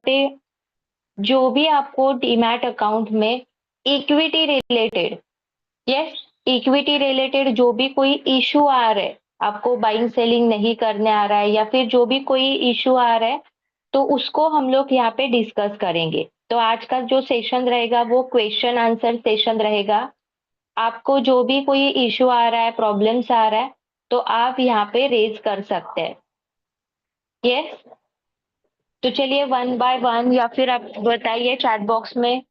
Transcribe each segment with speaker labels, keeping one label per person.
Speaker 1: पे जो भी आपको डीमैट अकाउंट में equity related, yes, equity related जो भी कोई इश्यू आ रहा है, आपको बाइंग सेलिंग नहीं करने आ रहा है या फिर जो भी कोई इश्यू आ रहा है, तो उसको हम लोग यहाँ पे डिस्कस करेंगे। तो आज का जो सेशन रहेगा वो क्वेश्चन आंसर सेशन रहेगा। आपको जो भी कोई इश्यू आ रहा है, प्रॉब्लम्स आ रहा है, तो आप यहाँ पे रेज कर सकते हैं। यस, तो चलिए वन बाय वन या फिर आप बताइए चैट बॉक्स में।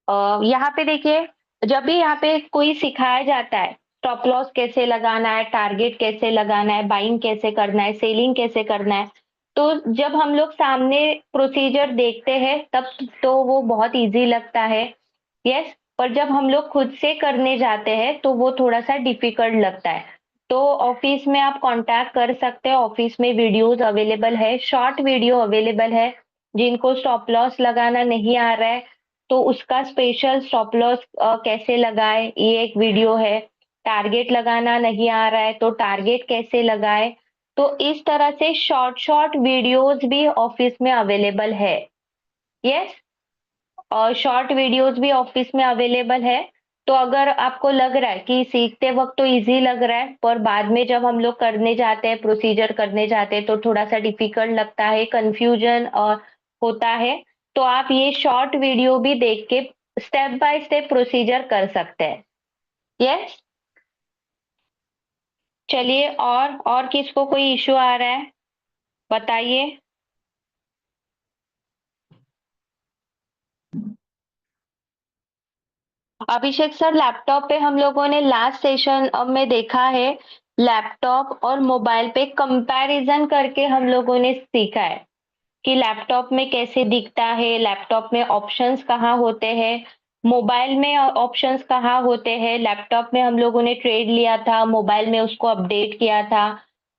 Speaker 1: यहाँ पे देखिए, जब भी यहाँ पे कोई सिखाया जाता है स्टॉप लॉस कैसे लगाना है, टारगेट कैसे लगाना है, बाइंग कैसे करना है, सेलिंग कैसे करना है, तो जब हम लोग सामने प्रोसीजर देखते हैं तब तो वो बहुत इजी लगता है। यस, पर जब हम लोग खुद से करने जाते हैं तो वो थोड़ा सा डिफिकल्ट लगता है। तो ऑफिस में आप कांटेक्ट कर सकते हैं, ऑफिस में वीडियोस अवेलेबल है, शॉर्ट वीडियो अवेलेबल है। जिनको स्टॉप लॉस लगाना नहीं आ रहा है तो उसका स्पेशल स्टॉप लॉस कैसे लगाए ये एक वीडियो है। टारगेट लगाना नहीं आ रहा है तो टारगेट कैसे लगाए, तो इस तरह से शॉर्ट शॉर्ट वीडियोस भी ऑफिस में अवेलेबल है। यस, और शॉर्ट वीडियोस भी ऑफिस में अवेलेबल है। तो अगर आपको लग रहा है कि सीखते वक्त तो इजी लग रहा है पर बाद में जब हम लोग करने जाते हैं, प्रोसीजर करने जाते हैं तो थोड़ा सा डिफिकल्ट लगता है, कंफ्यूजन और होता है, तो आप ये शॉर्ट वीडियो भी देख के स्टेप बाय स्टेप प्रोसीजर कर सकते हैं। यस, चलिए और किसको कोई इश्यू आ रहा है बताइए। अभिषेक सर, लैपटॉप पे हम लोगों ने लास्ट सेशन में देखा है, लैपटॉप और मोबाइल पे कंपैरिजन करके हम लोगों ने सीखा है कि लैपटॉप में कैसे दिखता है, लैपटॉप में ऑप्शंस कहाँ होते हैं, मोबाइल में ऑप्शंस कहाँ होते हैं। लैपटॉप में हम लोगों ने ट्रेड लिया था, मोबाइल में उसको अपडेट किया था।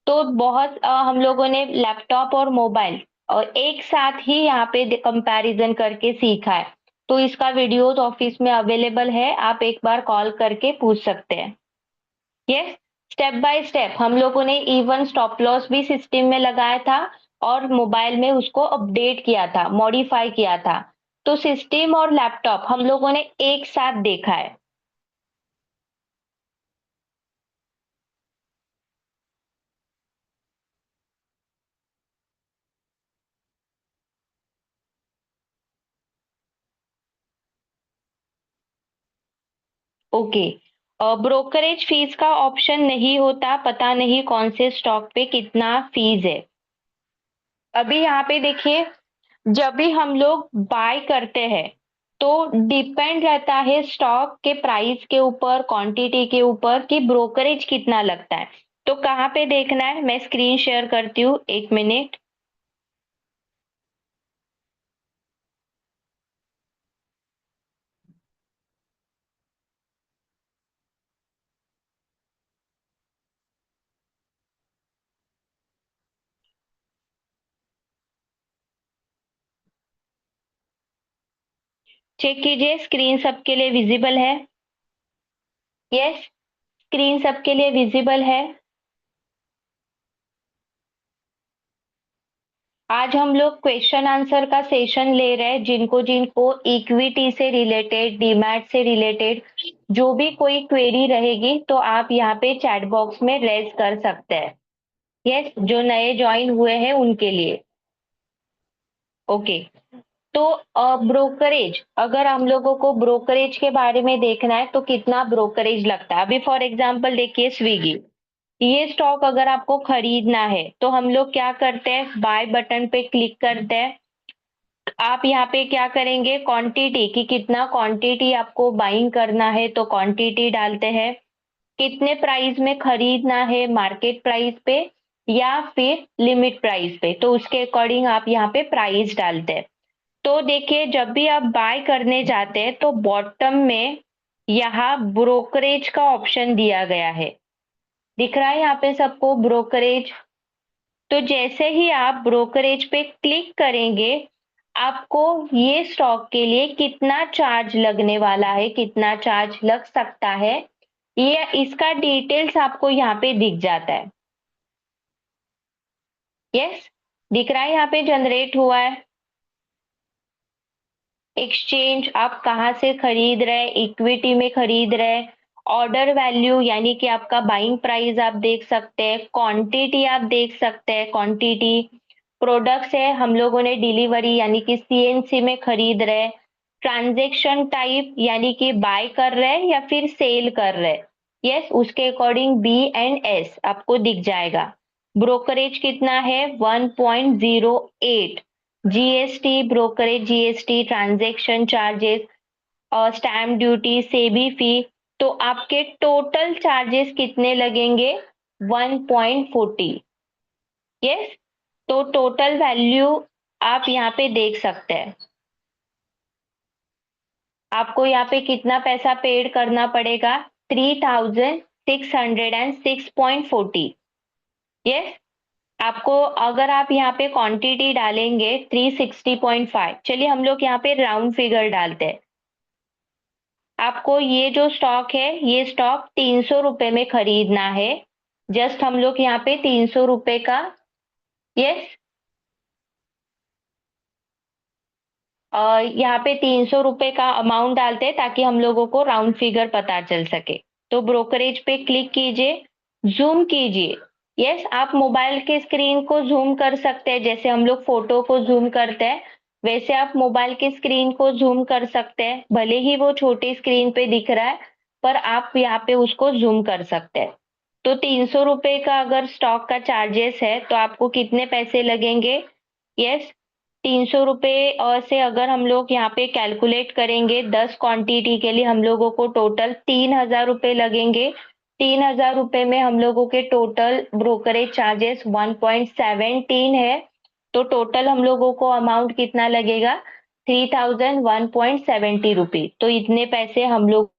Speaker 1: तो बहुत हम लोगों ने लैपटॉप और मोबाइल और एक साथ ही यहाँ पे कंपैरिजन करके सीखा है। तो इसका वीडियोस ऑफिस में अवेलेबल है, आप एक बार कॉल करके पूछ सकते हैं। यस, स्टेप बाय स्टेप हम लोगों ने इवन स्टॉप लॉस भी सिस्टम में लगाया था और मोबाइल में उसको अपडेट किया था, मॉडिफाई किया था। तो सिस्टम और लैपटॉप हम लोगों ने एक साथ देखा है। ओके, ब्रोकरेज फीस का ऑप्शन नहीं होता, पता नहीं कौन से स्टॉक पे कितना फीस है। अभी यहाँ पे देखिए, जब भी हम लोग बाय करते हैं तो डिपेंड रहता है स्टॉक के प्राइस के ऊपर, क्वांटिटी के ऊपर कि ब्रोकरेज कितना लगता है। तो कहाँ पे देखना है, मैं स्क्रीन शेयर करती हूँ, एक मिनट। चेक कीजिए, स्क्रीन सबके लिए विजिबल है। यस, स्क्रीन सबके लिए विजिबल है। आज हम लोग क्वेश्चन आंसर का सेशन ले रहे हैं। जिनको जिनको इक्विटी से रिलेटेड, डीमैट से रिलेटेड जो भी कोई क्वेरी रहेगी तो आप यहाँ पे चैट बॉक्स में रेज कर सकते हैं। यस, जो नए ज्वाइन हुए हैं उनके लिए। ओके, तो ब्रोकरेज, अगर हम लोगों को ब्रोकरेज के बारे में देखना है तो कितना ब्रोकरेज लगता है। अभी फॉर एग्जांपल देखिए स्विगी, ये स्टॉक अगर आपको खरीदना है तो हम लोग क्या करते हैं, बाय बटन पे क्लिक करते हैं। आप यहाँ पे क्या करेंगे, क्वांटिटी की कितना क्वांटिटी आपको बाइंग करना है तो क्वांटिटी डालते हैं। कितने प्राइस में खरीदना है, मार्केट प्राइस पे या फिर लिमिट प्राइस पे, तो उसके अकॉर्डिंग आप यहाँ पे प्राइस डालते हैं। तो देखिए, जब भी आप बाय करने जाते हैं तो बॉटम में यहाँ ब्रोकरेज का ऑप्शन दिया गया है, दिख रहा है यहाँ पे सबको ब्रोकरेज। तो जैसे ही आप ब्रोकरेज पे क्लिक करेंगे आपको ये स्टॉक के लिए कितना चार्ज लगने वाला है, कितना चार्ज लग सकता है, ये इसका डिटेल्स आपको यहाँ पे दिख जाता है। यस, दिख रहा है यहाँ पे जनरेट हुआ है। एक्सचेंज आप कहाँ से खरीद रहे हैं, इक्विटी में खरीद रहे हैं, ऑर्डर वैल्यू यानी कि आपका बाइंग प्राइस आप देख सकते हैं, क्वांटिटी आप देख सकते हैं, क्वांटिटी प्रोडक्ट्स है हम लोगों ने डिलीवरी यानी कि सीएनसी में खरीद रहे हैं, ट्रांजैक्शन टाइप यानी कि बाय कर रहे हैं या फिर सेल कर रहे हैं। यस, उसके अकॉर्डिंग बी एंड एस आपको दिख जाएगा। ब्रोकरेज कितना है 1.08, GST brokerage, GST transaction charges और स्टैम्प ड्यूटी, सेबी फी, तो आपके टोटल चार्जेस कितने लगेंगे 1.40। यस, तो टोटल वैल्यू आप यहाँ पे देख सकते हैं। आपको यहाँ पे कितना पैसा पेड करना पड़ेगा 3606.40। यस, आपको अगर आप यहाँ पे क्वांटिटी डालेंगे 360.5, चलिए हम लोग यहाँ पे राउंड फिगर डालते हैं। आपको ये जो स्टॉक है ये स्टॉक 300 रुपए में खरीदना है। जस्ट हम लोग यहाँ पे 300 रुपए का, यस, यहाँ पे 300 रुपए का अमाउंट डालते हैं ताकि हम लोगों को राउंड फिगर पता चल सके। तो ब्रोकरेज पे क्लिक कीजिए, जूम कीजिए। यस, आप मोबाइल के स्क्रीन को जूम कर सकते हैं, जैसे हम लोग फोटो को जूम करते हैं वैसे आप मोबाइल की स्क्रीन को जूम कर सकते हैं। भले ही वो छोटी स्क्रीन पे दिख रहा है पर आप यहाँ पे उसको जूम कर सकते हैं। तो 300 रुपए का अगर स्टॉक का चार्जेस है तो आपको कितने पैसे लगेंगे। यस, 300 रुपए से अगर हम लोग यहाँ पे कैलकुलेट करेंगे 10 क्वांटिटी के लिए हम लोगों को टोटल 3,000 रुपए लगेंगे। 3,000 रुपए में हम लोगों के टोटल ब्रोकरेज चार्जेस 1.17 है। तो टोटल हम लोगों को अमाउंट कितना लगेगा 3,001.70 रुपीज। तो इतने पैसे हम लोग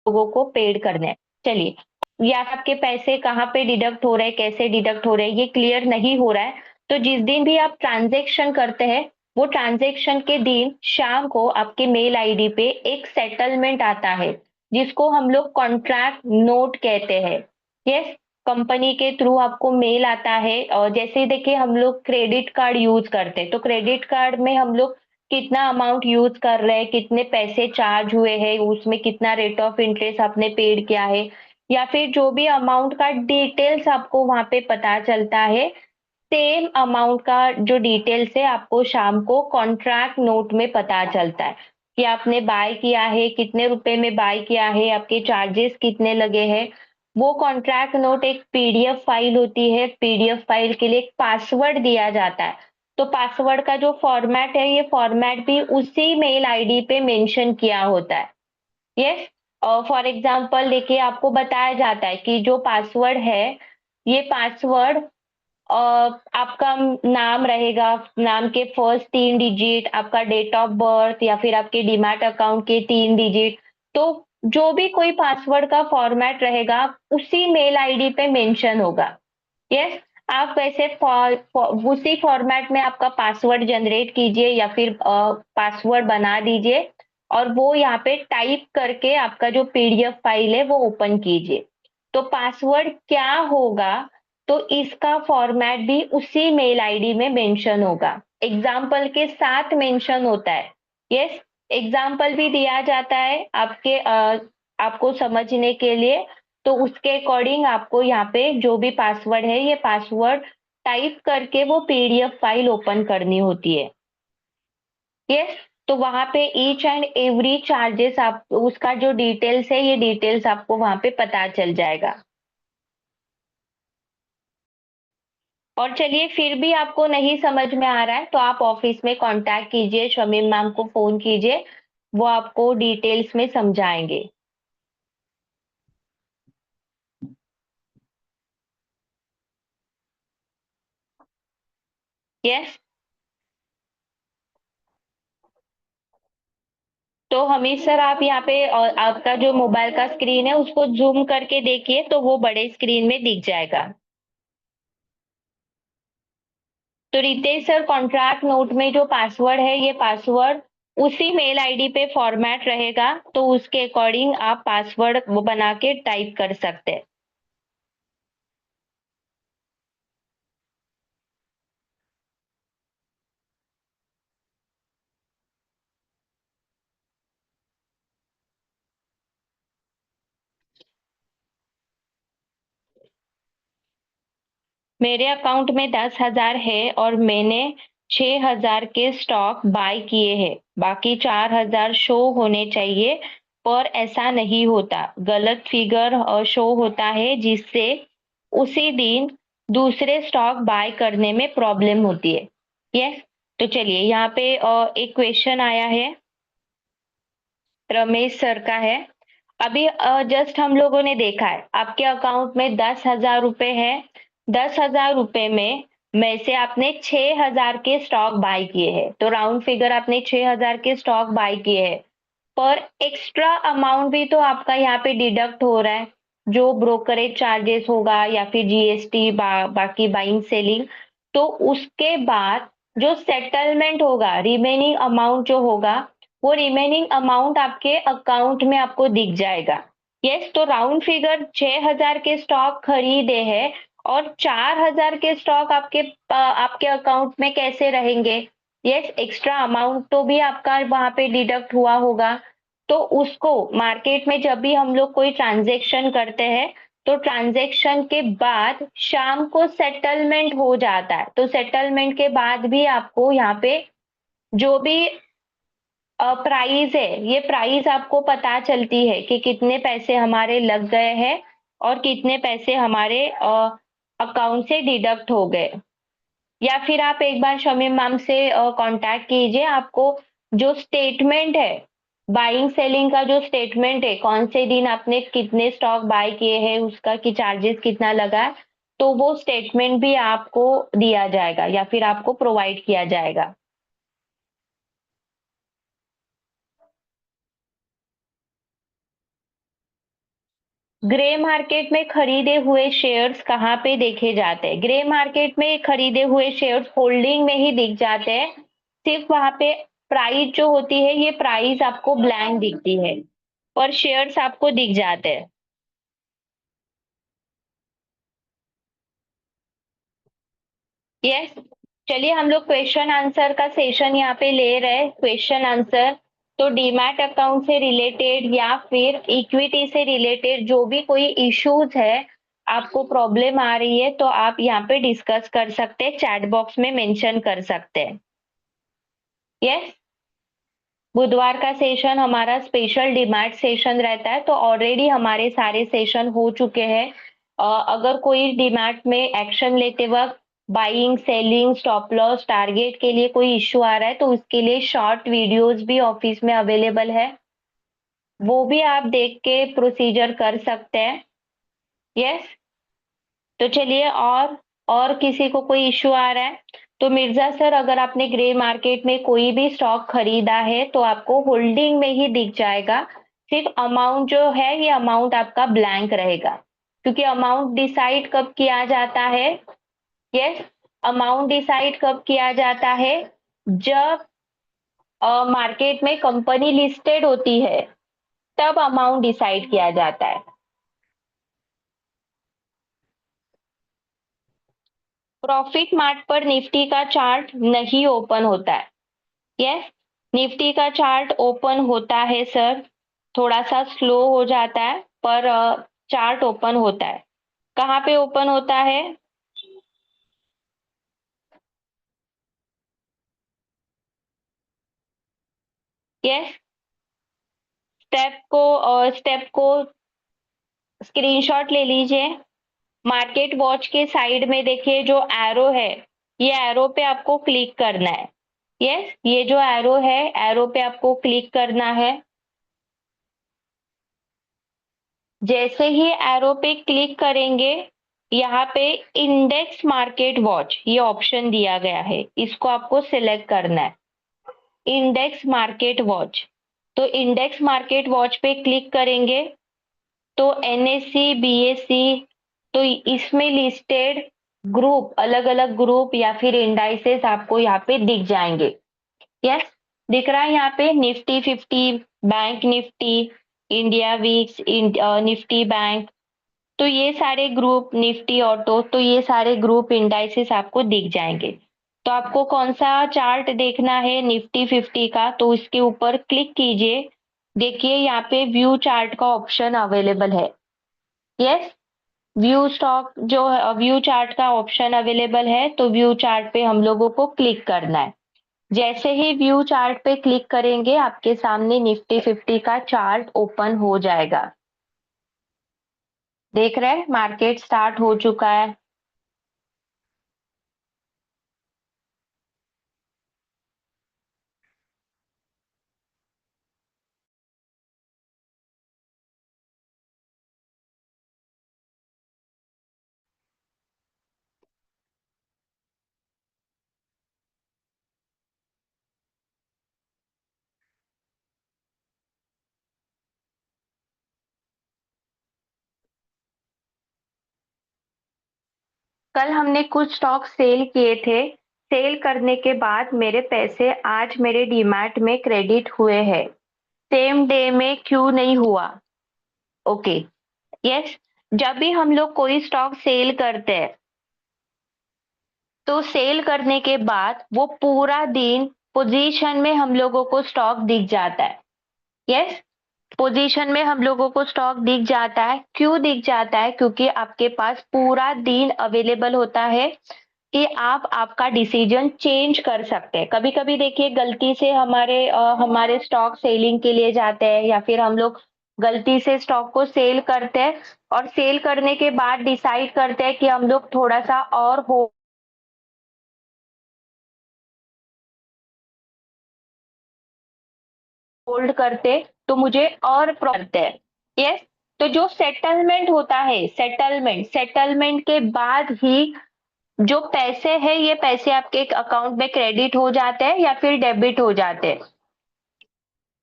Speaker 1: लोगों को पेड करने हैं। चलिए, या आपके पैसे कहाँ पे डिडक्ट हो रहे हैं, कैसे डिडक्ट हो रहे हैं, ये क्लियर नहीं हो रहा है तो जिस दिन भी आप ट्रांजेक्शन करते हैं वो ट्रांजेक्शन के दिन शाम को आपके मेल आईडी पे एक सेटलमेंट आता है जिसको हम लोग कॉन्ट्रैक्ट नोट कहते हैं। यस, कंपनी के थ्रू आपको मेल आता है और जैसे देखिए हम लोग क्रेडिट कार्ड यूज करते हैं तो क्रेडिट कार्ड में हम लोग कितना अमाउंट यूज कर रहे हैं, कितने पैसे चार्ज हुए हैं, उसमें कितना रेट ऑफ इंटरेस्ट आपने पेड किया है या फिर जो भी अमाउंट का डिटेल्स आपको वहां पे पता चलता है। सेम अमाउंट का जो डिटेल्स है आपको शाम को कॉन्ट्रैक्ट नोट में पता चलता है कि आपने बाय किया है, कितने रुपए में बाय किया है, आपके चार्जेस कितने लगे हैं। वो कॉन्ट्रैक्ट नोट एक पीडीएफ फाइल होती है, पीडीएफ फाइल के लिए एक पासवर्ड दिया जाता है। तो पासवर्ड का जो फॉर्मेट है ये फॉर्मेट भी उसी मेल आईडी पे मेंशन किया होता है। यस, फॉर एग्जांपल देखिए आपको बताया जाता है कि जो पासवर्ड है ये पासवर्ड आपका नाम रहेगा, नाम के फर्स्ट 3 डिजिट, आपका डेट ऑफ बर्थ या फिर आपके डीमैट अकाउंट के 3 डिजिट। तो जो भी कोई पासवर्ड का फॉर्मेट रहेगा उसी मेल आईडी पे मेंशन होगा। यस, आप वैसे उसी फॉर्मेट में आपका पासवर्ड जनरेट कीजिए या फिर पासवर्ड बना दीजिए और वो यहाँ पे टाइप करके आपका जो पीडीएफ फाइल है वो ओपन कीजिए। तो पासवर्ड क्या होगा तो इसका फॉर्मेट भी उसी मेल आईडी में मेंशन होगा, एग्जाम्पल के साथ मेंशन होता है। यस, एग्जाम्पल भी दिया जाता है आपके आपको समझने के लिए। तो उसके अकॉर्डिंग आपको यहाँ पे जो भी पासवर्ड है ये पासवर्ड टाइप करके वो पीडीएफ फाइल ओपन करनी होती है। यस, तो वहां पे ईच एंड एवरी चार्जेस आप उसका जो डिटेल्स है ये डिटेल्स आपको वहां पे पता चल जाएगा। और चलिए फिर भी आपको नहीं समझ में आ रहा है तो आप ऑफिस में कांटेक्ट कीजिए, शमीम मैम को फोन कीजिए, वो आपको डिटेल्स में समझाएंगे। यस, तो हमीद सर आप यहाँ पे और आपका जो मोबाइल का स्क्रीन है उसको जूम करके देखिए तो वो बड़े स्क्रीन में दिख जाएगा। तो रितेश सर, कॉन्ट्रैक्ट नोट में जो पासवर्ड है, ये पासवर्ड उसी मेल आईडी पे फॉर्मेट रहेगा, तो उसके अकॉर्डिंग आप पासवर्ड वो बना के टाइप कर सकते हैं। मेरे अकाउंट में 10,000 है और मैंने 6,000 के स्टॉक बाय किए हैं, बाकी 4,000 शो होने चाहिए, पर ऐसा नहीं होता, गलत फिगर शो होता है, जिससे उसी दिन दूसरे स्टॉक बाय करने में प्रॉब्लम होती है। यस, तो चलिए यहाँ पे एक क्वेश्चन आया है, रमेश सर का है। अभी जस्ट हम लोगों ने देखा है आपके अकाउंट में 10,000 रुपए है। 10,000 रुपए में से आपने 6,000 के स्टॉक बाय किए हैं, तो राउंड फिगर आपने 6,000 के स्टॉक बाय किए हैं, पर एक्स्ट्रा अमाउंट भी तो आपका यहाँ पे डिडक्ट हो रहा है, जो ब्रोकरेज चार्जेस होगा या फिर जीएसटी, बाकी बाइंग सेलिंग, तो उसके बाद जो सेटलमेंट होगा, रिमेनिंग अमाउंट जो होगा, वो रिमेनिंग अमाउंट आपके अकाउंट में आपको दिख जाएगा। यस, तो राउंड फिगर 6,000 के स्टॉक खरीदे हैं और 4,000 के स्टॉक आपके अकाउंट में कैसे रहेंगे? यस, एक्स्ट्रा अमाउंट तो भी आपका वहां पे डिडक्ट हुआ होगा, तो उसको मार्केट में जब भी हम लोग कोई ट्रांजेक्शन करते हैं, तो ट्रांजेक्शन के बाद शाम को सेटलमेंट हो जाता है, तो सेटलमेंट के बाद भी आपको यहाँ पे जो भी प्राइस है, ये प्राइस आपको पता चलती है कि कितने पैसे हमारे लग गए हैं और कितने पैसे हमारे अकाउंट से डिडक्ट हो गए। या फिर आप एक बार शमीम मैम से कांटेक्ट कीजिए, आपको जो स्टेटमेंट है, बाइंग सेलिंग का जो स्टेटमेंट है, कौन से दिन आपने कितने स्टॉक बाय किए हैं, उसका की चार्जेस कितना लगा है, तो वो स्टेटमेंट भी आपको दिया जाएगा या फिर आपको प्रोवाइड किया जाएगा। ग्रे मार्केट में खरीदे हुए शेयर्स कहाँ पे देखे जाते हैं? ग्रे मार्केट में खरीदे हुए शेयर्स होल्डिंग में ही दिख जाते हैं, सिर्फ वहां पे प्राइस जो होती है, ये प्राइस आपको ब्लैंक दिखती है, पर शेयर्स आपको दिख जाते हैं। यस, चलिए हम लोग क्वेश्चन आंसर का सेशन यहाँ पे ले रहे हैं, क्वेश्चन आंसर। तो डीमैट अकाउंट से रिलेटेड या फिर इक्विटी से रिलेटेड जो भी कोई इश्यूज है, आपको प्रॉब्लम आ रही है, तो आप यहाँ पे डिस्कस कर सकते हैं, चैट बॉक्स में मेंशन कर सकते हैं। यस, बुधवार का सेशन हमारा स्पेशल डिमैट सेशन रहता है, तो ऑलरेडी हमारे सारे सेशन हो चुके हैं। अगर कोई डिमैट में एक्शन लेते वक्त buying, selling, stop loss, target के लिए कोई इश्यू आ रहा है, तो उसके लिए शॉर्ट वीडियोस भी ऑफिस में अवेलेबल है, वो भी आप देख के प्रोसीजर कर सकते हैं। यस, तो चलिए, और किसी को कोई इश्यू आ रहा है? तो मिर्जा सर, अगर आपने ग्रे मार्केट में कोई भी स्टॉक खरीदा है, तो आपको होल्डिंग में ही दिख जाएगा, सिर्फ अमाउंट जो है, ये अमाउंट आपका ब्लैंक रहेगा, क्योंकि अमाउंट डिसाइड कब किया जाता है? यस, अमाउंट डिसाइड कब किया जाता है? जब मार्केट में कंपनी लिस्टेड होती है, तब अमाउंट डिसाइड किया जाता है। प्रॉफिट मार्ट पर निफ्टी का चार्ट नहीं ओपन होता है। यस, निफ्टी का चार्ट ओपन होता है सर, थोड़ा सा स्लो हो जाता है, पर चार्ट ओपन होता है। कहाँ पे ओपन होता है? यस, स्टेप को स्क्रीनशॉट ले लीजिए। मार्केट वॉच के साइड में देखिए जो एरो है, ये एरो पे आपको क्लिक करना है। यस, ये जो एरो है, एरो पे आपको क्लिक करना है। जैसे ही एरो पे क्लिक करेंगे, यहाँ पे इंडेक्स मार्केट वॉच ये ऑप्शन दिया गया है, इसको आपको सिलेक्ट करना है, इंडेक्स मार्केट वॉच। तो इंडेक्स मार्केट वॉच पे क्लिक करेंगे, तो एनएससी, बीएससी, तो इसमें लिस्टेड ग्रुप, अलग-अलग ग्रुप या फिर इंडाइसेस आपको यहाँ पे दिख जाएँगे। यस, दिख रहा है यहाँ पे Nifty 50, bank Nifty, India weeks, Nifty bank, तो ये सारे ग्रुप, निफ्टी ऑटो, तो ये सारे ग्रुप इंडाइसेस आपको दिख जाएँगे। तो आपको कौन-सा चार्ट देखना है निफ्टी 50 का, तो इसके ऊपर क्लिक कीजिए। देखिए यहाँ पे व्यू चार्ट का ऑप्शन अवेलेबल है। यस, व्यू चार्ट का ऑप्शन अवेलेबल है, तो व्यू चार्ट पे हम लोगों को क्लिक करना है। जैसे ही व्यू चार्ट पे क्लिक करेंगे, आपके सामने निफ्टी 50 का चार्ट ओपन हो जाएगा। देख रहे हैं, मार्केट स्टार्ट हो चुका है। कल हमने कुछ स्टॉक सेल किए थे। सेल करने के बाद मेरे पैसे आज मेरे डीमैट में क्रेडिट हुए हैं। सेम डे में क्यों नहीं हुआ? ओके, यस, जब भी हम लोग कोई स्टॉक सेल करते हैं, तो सेल करने के बाद वो पूरा दिन पोजीशन में हम लोगों को स्टॉक दिख जाता है। यस, पोजीशन में हम लोगों को स्टॉक दिख जाता है। क्यों दिख जाता है? क्योंकि आपके पास पूरा दिन अवेलेबल होता है कि आप आपका डिसीजन चेंज कर सकते हैं। कभी-कभी देखिए गलती से हमारे स्टॉक सेलिंग के लिए जाते हैं या फिर हम लोग गलती से स्टॉक को सेल करते हैं और सेल करने के बाद डिसाइड करते हैं कि हम लोग थोड़ा-सा और होल्ड करते तो मुझे और करते हैं। यस, तो जो सेटलमेंट होता है, सेटलमेंट के बाद ही जो पैसे हैं, ये पैसे आपके अकाउंट में क्रेडिट हो जाते हैं या फिर डेबिट हो जाते हैं।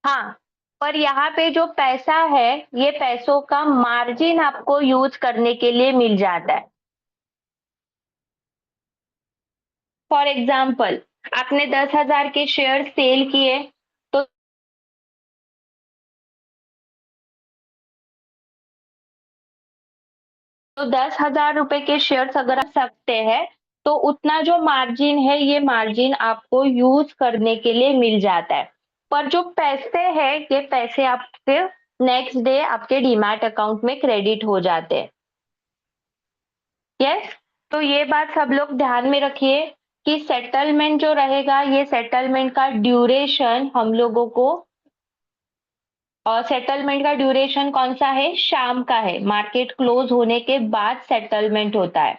Speaker 1: हाँ, पर यहाँ पे जो पैसा है, ये पैसों का मार्जिन आपको यूज़ करने के लिए मिल जाता है। फॉर एग्ज़ाम्पल, आपने 10,000 के शेयर सेल किए, तो 10,000 रुपए के शेयर्स अगर आप सकते हैं, तो उतना जो मार्जिन है, ये मार्जिन आपको यूज़ करने के लिए मिल जाता है। पर जो पैसे हैं, ये पैसे आपके नेक्स्ट डे आपके डीमैट अकाउंट में क्रेडिट हो जाते हैं। यस, तो ये बात सब लोग ध्यान में रखिए कि सेटलमेंट जो रहेगा, ये सेटलमेंट का ड्यूरेशन हम लोगों को सेटलमेंट का ड्यूरेशन कौन-सा है? शाम का है। मार्केट क्लोज़ होने के बाद सेटलमेंट होता है।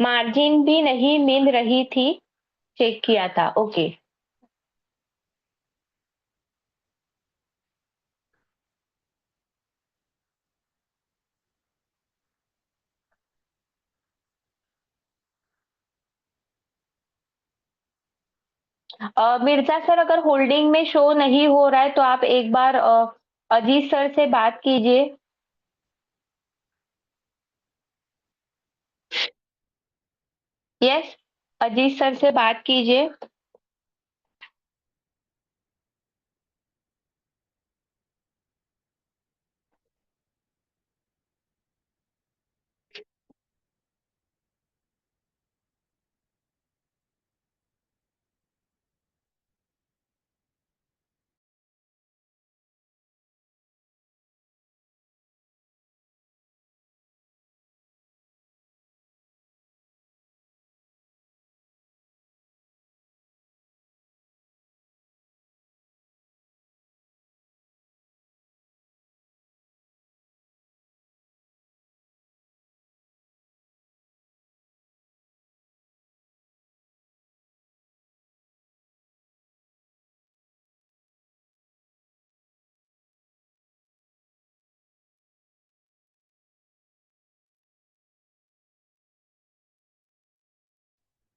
Speaker 1: मार्जिन भी नहीं मिल रही थी, चेक किया था, ओके। मिर्ज़ा सर, अगर होल्डिंग में शो नहीं हो रहा है, तो आप एक बार अजीत सर से बात कीजिए। यस, अजीत सर से बात कीजिए।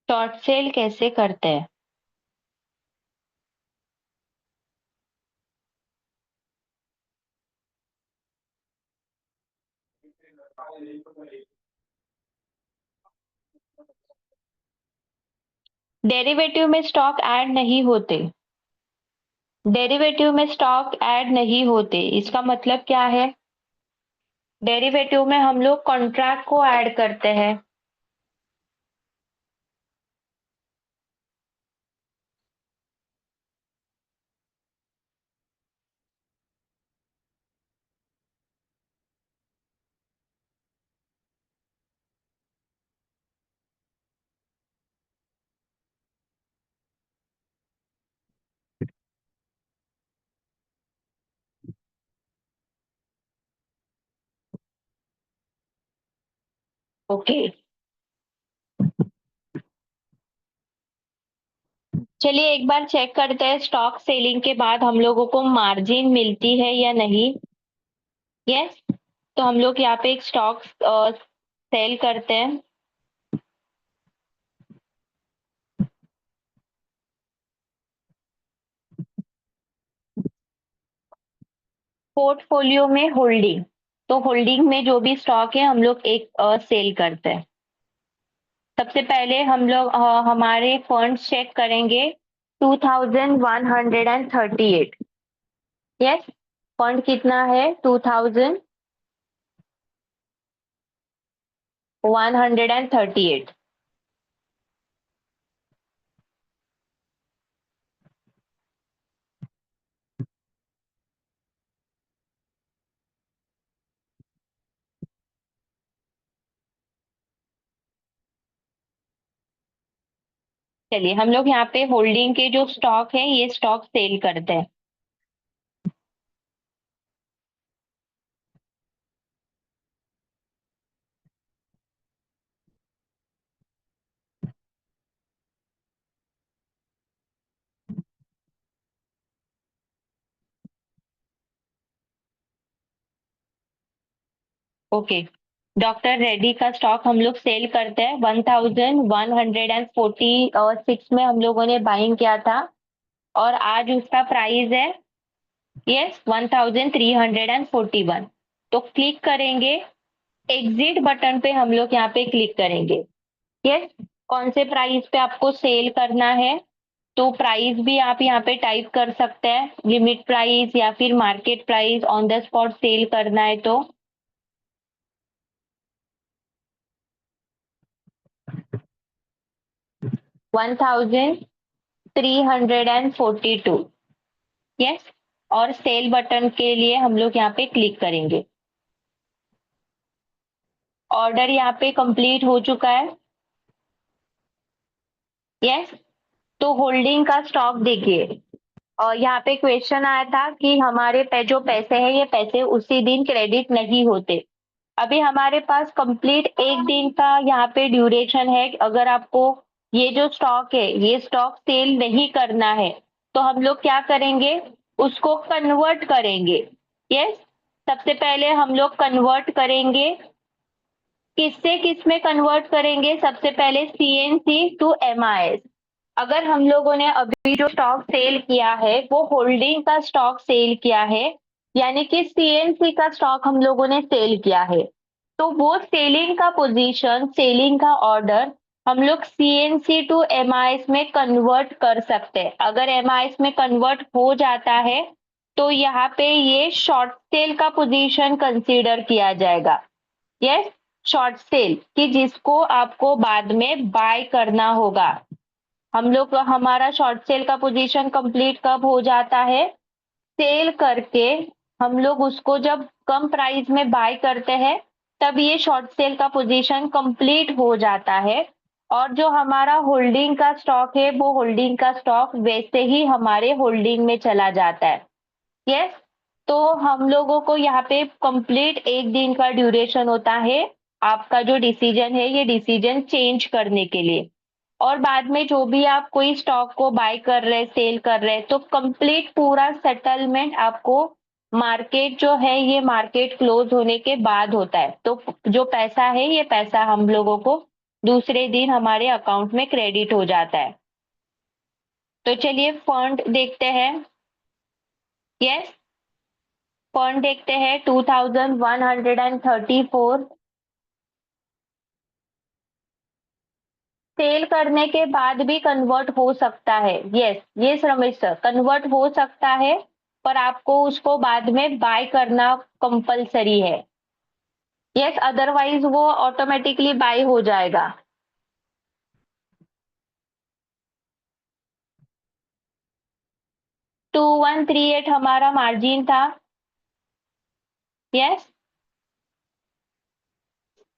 Speaker 1: शॉर्ट सेल कैसे करते हैं? डेरिवेटिव में स्टॉक ऐड नहीं होते। डेरिवेटिव में स्टॉक ऐड नहीं होते, इसका मतलब क्या है? डेरिवेटिव में हम लोग कॉन्ट्रैक्ट को ऐड करते हैं। ओके, चलिए एक बार चेक करते हैं स्टॉक सेलिंग के बाद हम लोगों को मार्जिन मिलती है या नहीं। यस, तो हम लोग यहाँ पे एक स्टॉक सेल करते हैं। पोर्टफोलियो में होल्डिंग, तो होल्डिंग में जो भी स्टॉक है हम लोग एक सेल करते हैं। सबसे पहले हम लोग हमारे फंड्स चेक करेंगे। 2138। यस, फंड कितना है? 2138। चलिए हम लोग यहाँ पे होल्डिंग के जो स्टॉक है ये स्टॉक सेल करते हैं। ओके, डॉक्टर रेड्डी का स्टॉक हम लोग सेल करते हैं। 1146 में हम लोगों ने बाइंग किया था और आज उसका प्राइस है, यस, 1341। तो क्लिक करेंगे, एग्जिट बटन पे हम लोग यहाँ पे क्लिक करेंगे। यस, कौन से प्राइस पे आपको सेल करना है, तो प्राइस भी आप यहाँ पे टाइप कर सकते हैं, लिमिट प्राइस या फिर market price, on the spot sell करना है तो। 1342। यस, और सेल बटन के लिए हम लोग यहाँ पे क्लिक करेंगे। ऑर्डर यहाँ पे कंप्लीट हो चुका है। यस, तो होल्डिंग का स्टॉक देखिए, और यहाँ पे क्वेश्चन आया था कि हमारे पे जो पैसे हैं ये पैसे उसी दिन क्रेडिट नहीं होते। अभी हमारे पास कंप्लीट एक दिन का यहाँ पे ड्यूरेशन है। अगर आपको ये जो स्टॉक है ये स्टॉक सेल नहीं करना है तो हम लोग क्या करेंगे, उसको कन्वर्ट करेंगे। यस, सबसे पहले हम लोग कन्वर्ट करेंगे, किससे किस में कन्वर्ट करेंगे? सबसे पहले सीएनसी टू एमआईएस। अगर हम लोगों ने अभी जो स्टॉक सेल किया है वो होल्डिंग का स्टॉक सेल किया है, यानी कि सीएनसी का स्टॉक हम लोगों ने सेल किया है, तो वो सेलिंग का पोजीशन, सेलिंग का ऑर्डर हम लोग सीएनसी टू एमआईएस में कन्वर्ट कर सकते हैं। अगर एमआईएस में कन्वर्ट हो जाता है तो यहाँ पे ये शॉर्ट सेल का पोजीशन कंसीडर किया जाएगा। यस, शॉर्ट सेल कि जिसको आपको बाद में बाय करना होगा। हम लोग हमारा शॉर्ट सेल का पोजीशन कंप्लीट कब हो जाता है? सेल करके हम लोग उसको जब कम प्राइस में बाय करते हैं तब ये शॉर्ट सेल का पोजीशन कंप्लीट हो जाता है, और जो हमारा होल्डिंग का स्टॉक है वो होल्डिंग का स्टॉक वैसे ही हमारे होल्डिंग में चला जाता है। यस, तो हम लोगों को यहाँ पे कंप्लीट एक दिन का ड्यूरेशन होता है आपका जो डिसीजन है ये डिसीजन चेंज करने के लिए। और बाद में जो भी आप कोई स्टॉक को बाय कर रहे, सेल कर रहे, तो कंप्लीट पूरा सेटलमेंट आपको मार्केट जो है ये मार्केट क्लोज होने के बाद होता है। तो जो पैसा है ये पैसा हम लोगों को दूसरे दिन हमारे अकाउंट में क्रेडिट हो जाता है। तो चलिए फंड देखते हैं। यस, फंड देखते हैं 2134। सेल करने के बाद भी कन्वर्ट हो सकता है। Yes, yes Ramesh sir, convert हो सकता है, पर आपको उसको बाद में बाय करना कंपलसरी है। यस, अदरवाइज वो ऑटोमेटिकली बाय हो जाएगा। 2138 हमारा मार्जिन था। यस,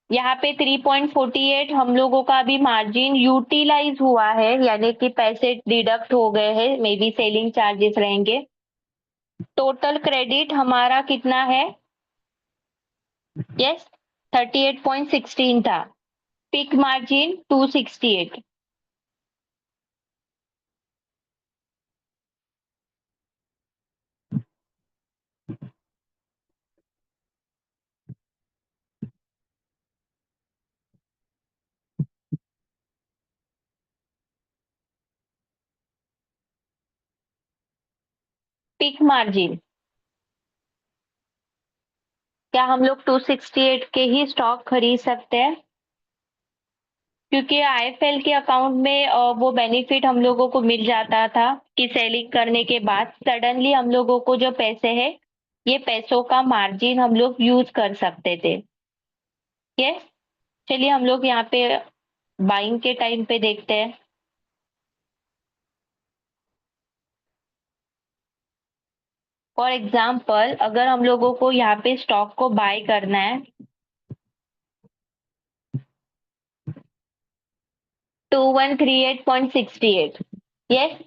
Speaker 1: यहाँ पे 3.48 हम लोगों का भी मार्जिन यूटिलाइज हुआ है, यानी कि पैसे डिडक्ट हो गए हैं, मे बी सेलिंग चार्जेस रहेंगे। टोटल क्रेडिट हमारा कितना है? यस, 38.16 था। Pick margin 268। पिक मार्जिन क्या हम लोग 268 के ही स्टॉक खरीद सकते हैं? क्योंकि आईएफएल के अकाउंट में वो बेनिफिट हम लोगों को मिल जाता था कि सेलिंग करने के बाद सडनली हम लोगों को जो पैसे है, ये पैसों का मार्जिन हम लोग यूज कर सकते थे। यस, चलिए हम लोग यहाँ पे बाइंग के टाइम पे देखते हैं। फॉर एग्जाम्पल, अगर हम लोगों को यहाँ पे स्टॉक को बाय करना है 2138.68। यस,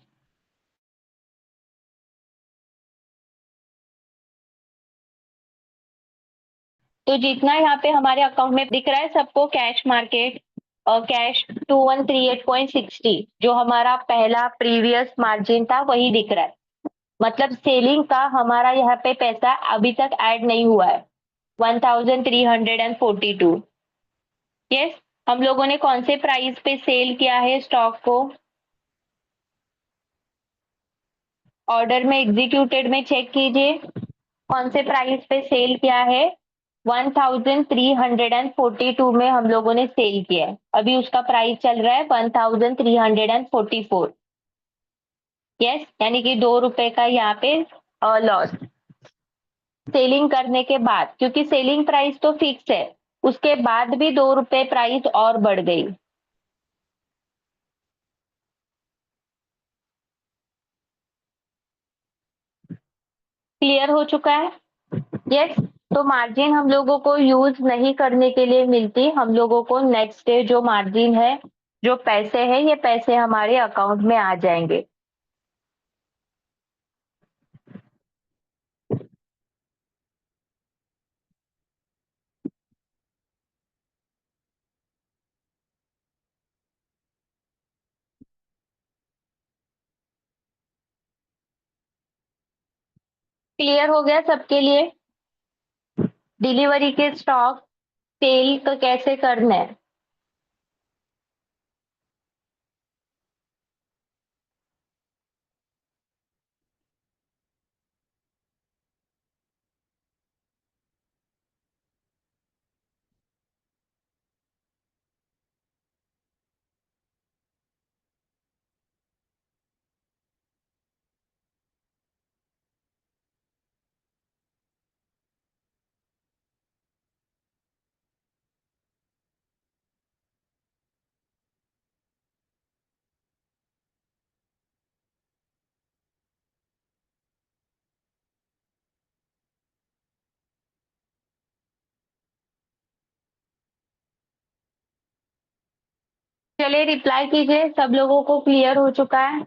Speaker 1: तो जितना यहाँ पे हमारे अकाउंट में दिख रहा है सबको कैश मार्केट और कैश 2138.60 जो हमारा पहला प्रीवियस मार्जिन था वही दिख रहा है। मतलब सेलिंग का हमारा यहाँ पे पैसा अभी तक ऐड नहीं हुआ है। 1342। यस, हम लोगों ने कौन से प्राइस पे सेल किया है स्टॉक को? ऑर्डर में एग्जीक्यूटेड में चेक कीजिए कौन से प्राइस पे सेल किया है। 1342 में हम लोगों ने सेल किया है। अभी उसका प्राइस चल रहा है 1344। यस, यानी कि 2 रुपए का यहाँ पे लॉस सेलिंग करने के बाद, क्योंकि सेलिंग प्राइस तो फिक्स है, उसके बाद भी 2 रुपए प्राइस और बढ़ गई। क्लियर हो चुका है? यस, तो मार्जिन हम लोगों को यूज नहीं करने के लिए मिलती, हम लोगों को नेक्स्ट डे जो मार्जिन है, जो पैसे है, ये पैसे हमारे अकाउंट में आ जाएंगे। क्लियर हो गया सबके लिए? डिलीवरी के स्टॉक सेल का कैसे करना है? चलिए रिप्लाई कीजिए, सब लोगों को क्लियर हो चुका है?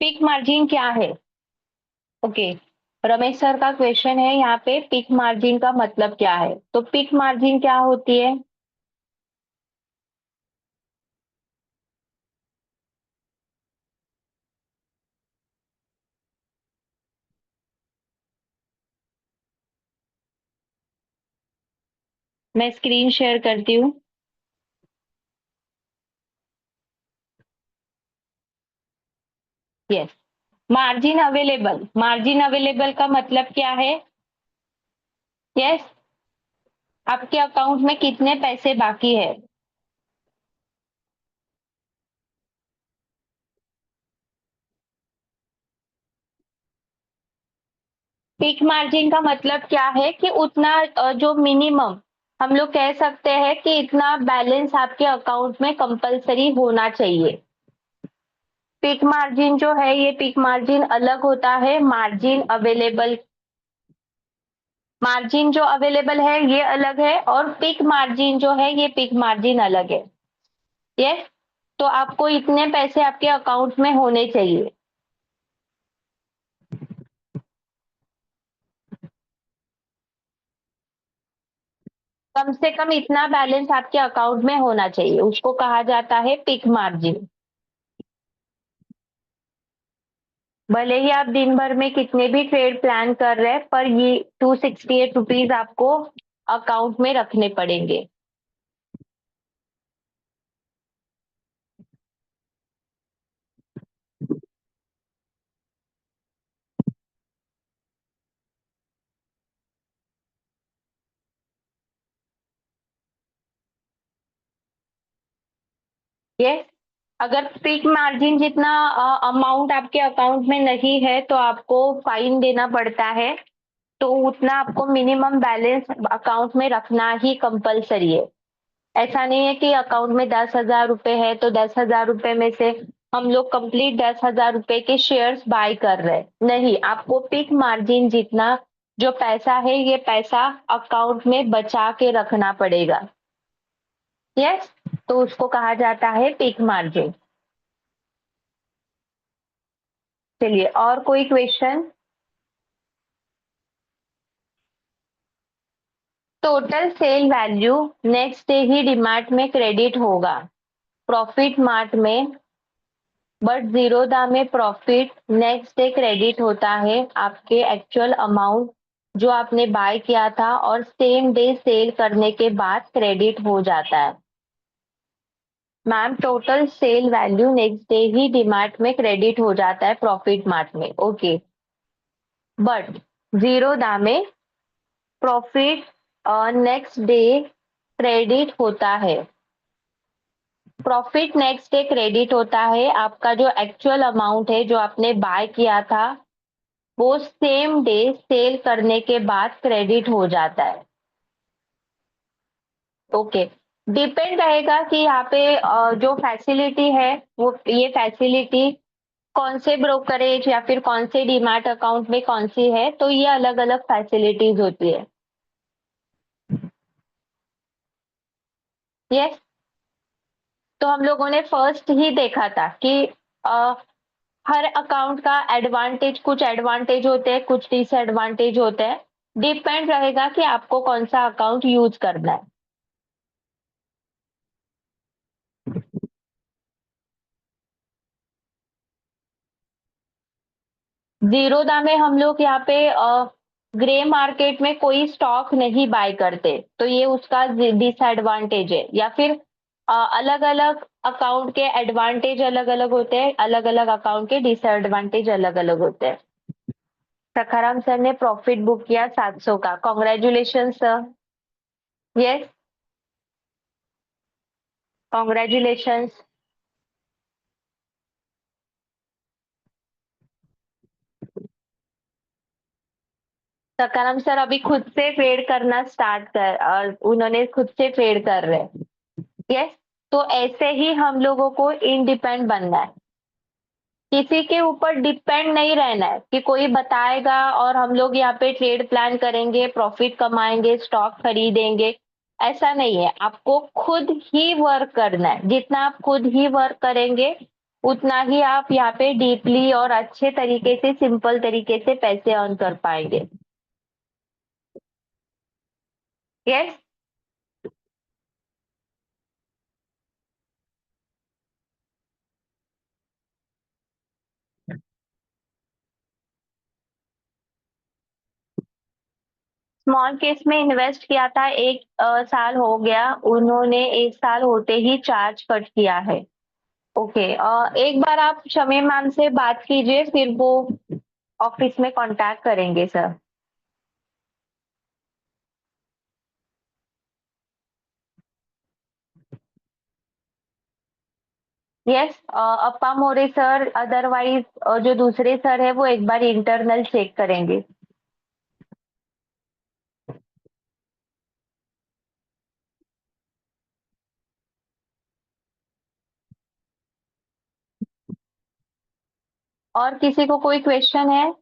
Speaker 1: पिक मार्जिन क्या है? ओके, रमेश सर का क्वेश्चन है यहाँ पे पिक मार्जिन का मतलब क्या है? तो पिक मार्जिन क्या होती है? मैं स्क्रीन शेयर करती हूँ। यस। मार्जिन अवेलेबल का मतलब क्या है? यस। आपके अकाउंट में कितने पैसे बाकी है? पिक मार्जिन का मतलब क्या है कि उतना जो मिनिमम हम लोग कह सकते हैं कि इतना बैलेंस आपके अकाउंट में कंपलसरी होना चाहिए। पिक मार्जिन जो है ये पिक मार्जिन अलग होता है। मार्जिन जो अवेलेबल है ये अलग है और पिक मार्जिन जो है ये पिक मार्जिन अलग है। यस। तो आपको इतने पैसे आपके अकाउंट में होने चाहिए। कम से कम इतना बैलेंस आपके अकाउंट में होना चाहिए, उसको कहा जाता है पिक मार्जिन। भले ही आप दिन भर में कितने भी ट्रेड प्लान कर रहे हैं, पर ये 268 रुपीज आपको अकाउंट में रखने पड़ेंगे। यस। अगर पीक मार्जिन जितना अमाउंट आपके अकाउंट में नहीं है तो आपको फाइन देना पड़ता है। तो उतना आपको मिनिमम बैलेंस अकाउंट में रखना ही कंपलसरी है। ऐसा नहीं है कि अकाउंट में 10,000 रुपए है तो 10,000 रुपए में से हम लोग कंप्लीट 10,000 रुपए के शेयर्स बाय कर रहे हैं। नहीं, आपको पिक मार्जिन जितना जो पैसा है ये पैसा अकाउंट में बचा के रखना पड़ेगा। यस। तो उसको कहा जाता है पिक मार्जिन। चलिए और कोई question? Total sale value next day ही डीमैट में क्रेडिट होगा प्रॉफिट मार्ट में, बट जीरोधा में प्रॉफिट नेक्स्ट डे क्रेडिट होता है आपके एक्चुअल अमाउंट जो आपने बाय किया था और सेम डे सेल करने के बाद क्रेडिट हो जाता है। Ma'am total sale value next day ही डीमैट में क्रेडिट हो जाता है प्रॉफिट मार्ट में। ओके। बट जीरोधा में प्रॉफिट नेक्स्ट डे क्रेडिट होता है। प्रॉफिट नेक्स्ट डे क्रेडिट होता है, आपका जो एक्चुअल अमाउंट है जो आपने बाय किया था वो सेम डे सेल करने के बाद क्रेडिट हो जाता है। ओके। डिपेंड रहेगा कि यहाँ पे जो फैसिलिटी है वो ये फैसिलिटी कौन से ब्रोकरेज या फिर कौन से डीमैट अकाउंट में कौन सी है, तो ये अलग अलग फैसिलिटीज होती है। यस। तो हम लोगों ने फर्स्ट ही देखा था कि अ, हर अकाउंट का एडवांटेज, कुछ एडवांटेज होते हैं कुछ डिसएडवांटेज होते हैं। डिपेंड रहेगा कि आपको कौन सा अकाउंट यूज करना है। जीरोधा में हम लोग यहाँ पे ग्रे मार्केट में कोई स्टॉक नहीं बाय करते, तो ये उसका डिसएडवांटेज है। या फिर अलग अलग अकाउंट के एडवांटेज अलग अलग होते हैं, अलग अलग अकाउंट के डिसएडवांटेज अलग अलग होते हैं। सखाराम सर ने प्रॉफिट बुक किया 700 का, congratulation sir. Yes. Congratulation. Sakaram sir अभी खुद से ट्रेड करना स्टार्ट कर और उन्होंने खुद से ट्रेड कर रहे हैं। यस। तो ऐसे ही हम लोगों को इंडिपेंडेंट बनना है, किसी के ऊपर डिपेंड नहीं रहना है कि कोई बताएगा और हम लोग यहाँ पे ट्रेड प्लान करेंगे, प्रॉफिट कमाएंगे, स्टॉक खरीदेंगे। ऐसा नहीं है, आपको खुद ही वर्क करना है। जितना आप खुद ही वर्क करेंगे उतना ही आप यहाँ पे डीपली और अच्छे तरीके से, सिंपल तरीके से पैसे अर्न कर पाएंगे। यस। स्मॉल केस में इन्वेस्ट किया था, एक साल हो गया, उन्होंने एक साल होते ही चार्ज कट किया है। ओके, एक बार आप शमी मैम से बात कीजिए, फिर वो ऑफिस में कांटेक्ट करेंगे सर। यस, अप्पा मोरे सर, अदरवाइज जो दूसरे सर है वो एक बार इंटरनल चेक करेंगे। और किसी को कोई क्वेश्चन है?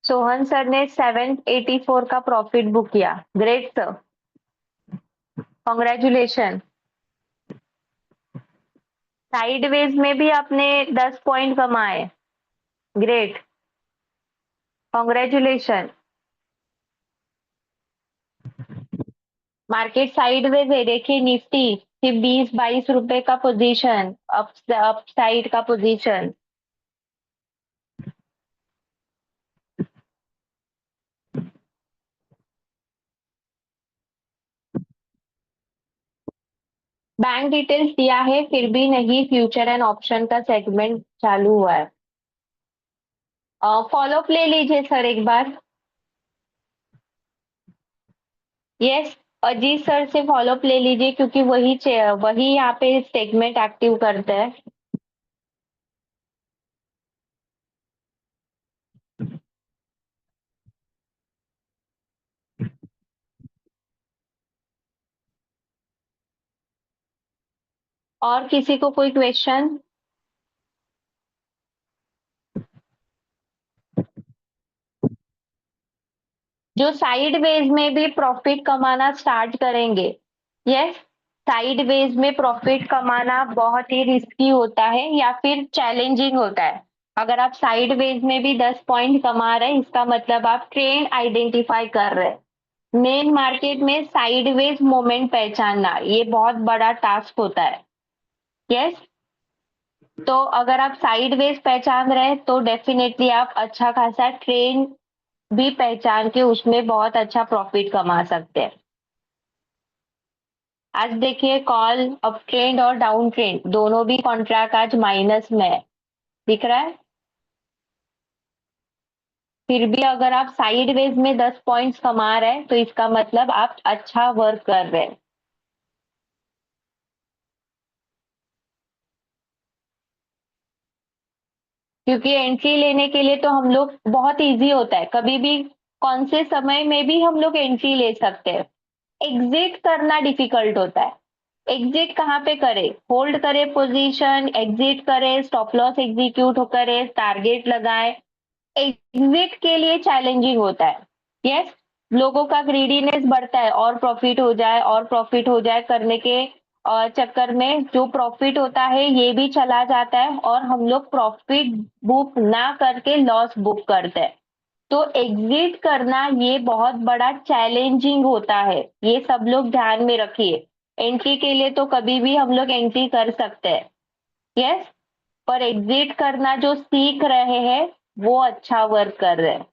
Speaker 1: सोहन सर ने 784 का प्रॉफिट बुक किया। Great sir, congratulation. साइडवेज में भी आपने 10 पॉइंट कमाए। Great, congratulation. मार्केट साइडवेज है, देखिए निफ्टी सिर्फ 20-22 रुपए का पोजीशन, अप साइड का पोजीशन। बैंक डिटेल्स दिया है, फिर भी नहीं, फ्यूचर एंड ऑप्शन का सेगमेंट चालू हुआ है। फॉलो अप ले लीजिए सर एक बार। यस, अजीत सर से फॉलो अप ले लीजिए, क्योंकि वही यहाँ पे सेगमेंट एक्टिव करते हैं। और किसी को कोई क्वेश्चन? जो साइडवेज में भी प्रॉफिट कमाना स्टार्ट करेंगे। यस, साइडवेज में प्रॉफिट कमाना बहुत ही रिस्की होता है या फिर चैलेंजिंग होता है। अगर आप साइडवेज में भी 10 पॉइंट कमा रहे हैं, इसका मतलब आप ट्रेंड आइडेंटिफाई कर रहे हैं। मेन मार्केट में साइडवेज मोमेंट पहचानना ये बहुत बड़ा टास्क होता है। यस, तो अगर आप साइडवेज पहचान रहे हैं तो डेफिनेटली आप अच्छा खासा ट्रेंड भी पहचान के उसमें बहुत अच्छा प्रॉफिट कमा सकते हैं। आज देखिए कॉल अप ट्रेंड और डाउन ट्रेंड दोनों भी कॉन्ट्रैक्ट आज माइनस में है, दिख रहा है। फिर भी अगर आप साइडवेज में 10 पॉइंट्स कमा रहे हैं तो इसका मतलब आप अच्छा वर्क कर रहे हैं। क्योंकि एंट्री लेने के लिए तो हम लोग बहुत इजी होता है, कभी भी कौन से समय में भी हम लोग एंट्री ले सकते हैं। एग्जिट करना डिफिकल्ट होता है। एग्जिट कहाँ पे करे? होल्ड करे पोजीशन, एग्जिट करे, स्टॉप लॉस एग्जीक्यूट करे, टारगेट लगाए। एग्जिट के लिए चैलेंजिंग होता है। यस, लोगों का ग्रीडीनेस बढ़ता है, और प्रॉफिट हो जाए और प्रॉफिट हो जाए करने के चक्कर में जो प्रॉफिट होता है ये भी चला जाता है, और हम लोग प्रॉफिट बुक ना करके लॉस बुक करते हैं। तो एग्जिट करना ये बहुत बड़ा चैलेंजिंग होता है, ये सब लोग ध्यान में रखिए। एंट्री के लिए तो कभी भी हम लोग एंट्री कर सकते हैं। यस, पर एग्जिट करना जो सीख रहे हैं वो अच्छा वर्क कर रहे हैं।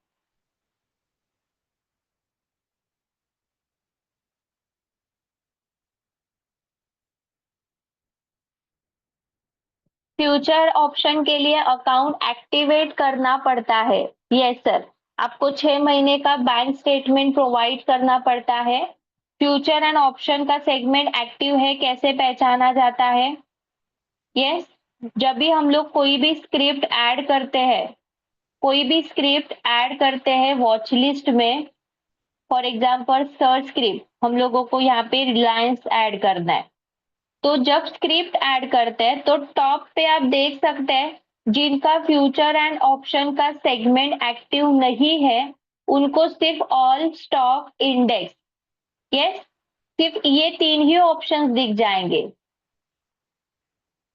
Speaker 1: फ्यूचर ऑप्शन के लिए अकाउंट एक्टिवेट करना पड़ता है। यस सर, आपको 6 महीने का बैंक स्टेटमेंट प्रोवाइड करना पड़ता है। फ्यूचर एंड ऑप्शन का सेगमेंट एक्टिव है कैसे पहचाना जाता है? यस, जब भी हम लोग कोई भी स्क्रिप्ट ऐड करते हैं, कोई भी स्क्रिप्ट ऐड करते हैं वॉच लिस्ट में, फॉर एग्जाम्पल सर्च स्क्रिप्ट हम लोगों को यहाँ पे रिलायंस ऐड करना है, तो जब स्क्रिप्ट ऐड करते हैं तो टॉप पे आप देख सकते हैं जिनका फ्यूचर एंड ऑप्शन का सेगमेंट एक्टिव नहीं है उनको सिर्फ ऑल स्टॉक इंडेक्स, यस, सिर्फ ये 3 ही ऑप्शंस दिख जाएँगे।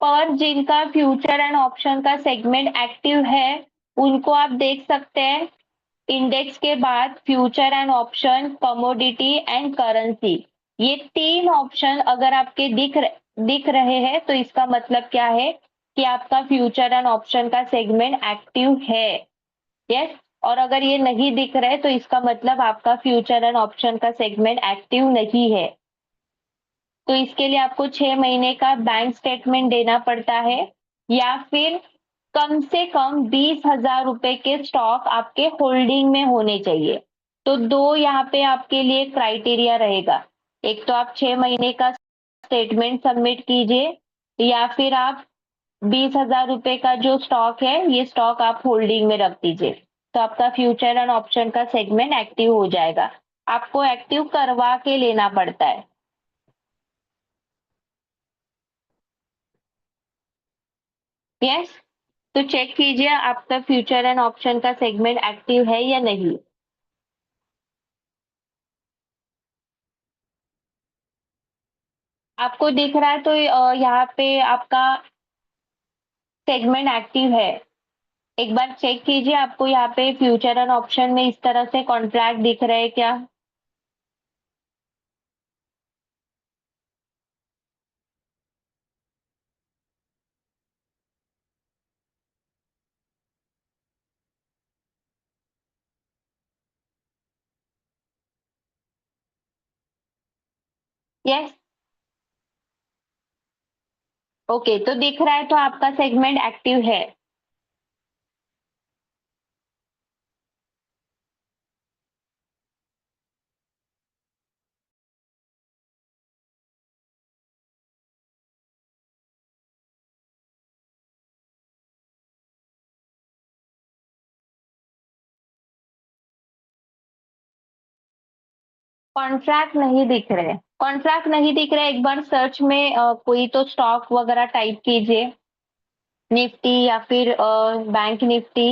Speaker 1: पर जिनका फ्यूचर एंड ऑप्शन का सेगमेंट एक्टिव है, उनको आप देख सकते हैं इंडेक्स के बाद future and option, commodity and currency. ये 3 ऑप्शन अगर आपके दिख रहे हैं तो इसका मतलब क्या है कि आपका फ्यूचर एंड ऑप्शन का सेगमेंट एक्टिव है। यस। और अगर ये नहीं दिख रहे तो इसका मतलब आपका फ्यूचर एंड ऑप्शन का सेगमेंट एक्टिव नहीं है। तो इसके लिए आपको 6 महीने का बैंक स्टेटमेंट देना पड़ता है या फिर कम से कम 20,000 रुपए के स्टॉक आपके होल्डिंग में होने चाहिए। तो 2 यहाँ पे आपके लिए क्राइटेरिया रहेगा। एक तो आप 6 महीने का स्टेटमेंट सबमिट कीजिए या फिर आप 20,000 रुपए का जो स्टॉक है, ये स्टॉक आप होल्डिंग में रख दीजिए। तो आपका फ्यूचर एंड ऑप्शन का सेगमेंट एक्टिव हो जाएगा। आपको एक्टिव करवा के लेना पड़ता है। यस। तो चेक कीजिए आपका फ्यूचर एंड ऑप्शन का सेगमेंट एक्टिव है या नहीं। आपको दिख रहा है तो यहाँ पे आपका सेगमेंट एक्टिव है। एक बार चेक कीजिए आपको यहाँ पे फ्यूचर एंड ऑप्शन में इस तरह से कॉन्ट्रैक्ट दिख रहे हैं क्या। यस। ओके, तो दिख रहा है तो आपका सेगमेंट एक्टिव है। कॉन्ट्रैक्ट नहीं दिख रहे। कॉन्ट्रैक्ट नहीं दिख रहे, एक बार सर्च में कोई तो स्टॉक वगैरह टाइप कीजिए, निफ्टी या फिर बैंक निफ्टी।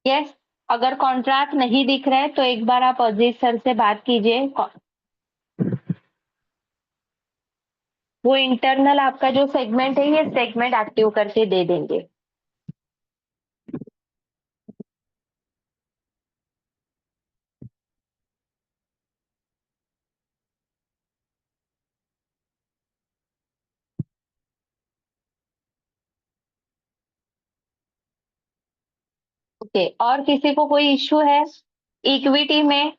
Speaker 1: यस। अगर कॉन्ट्रैक्ट नहीं दिख रहा है तो एक बार आप अजीत सर से बात कीजिए। वो इंटरनल आपका जो सेगमेंट है ये सेगमेंट एक्टिव करके दे देंगे। ओके, और किसी को कोई इश्यू है इक्विटी में।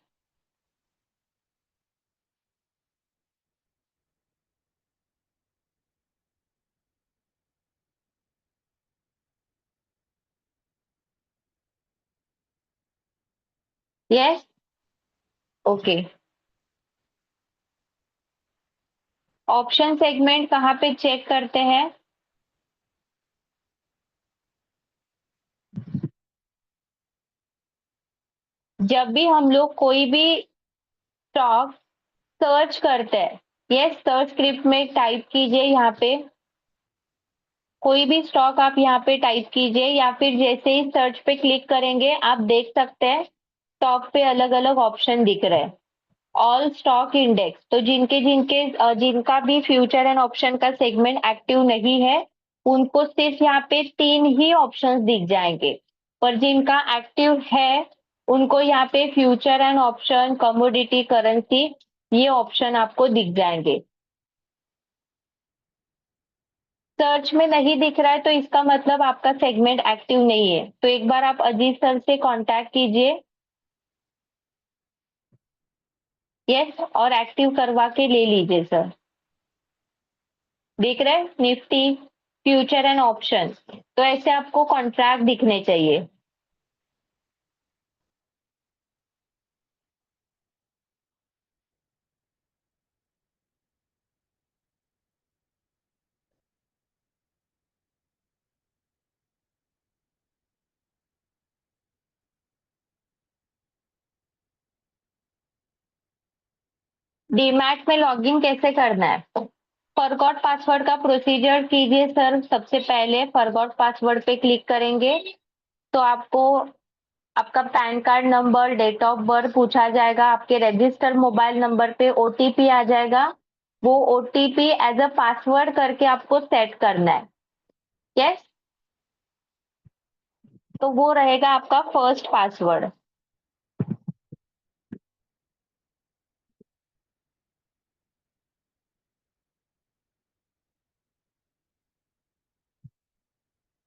Speaker 1: यस। ओके। ऑप्शन सेगमेंट कहाँ पे चेक करते हैं। जब भी हम लोग कोई भी स्टॉक सर्च करते हैं, यस, सर्च स्क्रिप्ट में टाइप कीजिए यहाँ पे कोई भी स्टॉक आप यहाँ पे टाइप कीजिए या फिर जैसे ही सर्च पे क्लिक करेंगे आप देख सकते हैं स्टॉक पे अलग अलग ऑप्शन दिख रहे हैं। ऑल स्टॉक इंडेक्स, तो जिनके जिनके जिनका भी फ्यूचर एंड ऑप्शन का सेगमेंट एक्टिव नहीं है उनको सिर्फ यहाँ पे 3 ही ऑप्शंस दिख जाएंगे। पर जिनका एक्टिव है उनको यहाँ पे future and option, commodity, currency, ये ऑप्शन आपको दिख जाएंगे। सर्च में नहीं दिख रहा है तो इसका मतलब आपका सेगमेंट एक्टिव नहीं है। तो एक बार आप अजीत सर से कांटेक्ट कीजिए। यस, और एक्टिव करवा के ले लीजिए सर। दिख रहा है निफ्टी, फ्यूचर एंड ऑप्शन, तो ऐसे आपको कॉन्ट्रैक्ट दिखने चाहिए। डीमैट में लॉगिन कैसे करना है? फॉरगॉट पासवर्ड का प्रोसीजर कीजिए सर। सबसे पहले फॉरगॉट पासवर्ड पे क्लिक करेंगे तो आपको आपका PAN card number, date of birth पूछा जाएगा, आपके रजिस्टर मोबाइल नंबर पे ओटीपी आ जाएगा। वो ओटीपी एज अ पासवर्ड करके आपको सेट करना है। यस, तो वो रहेगा आपका first password.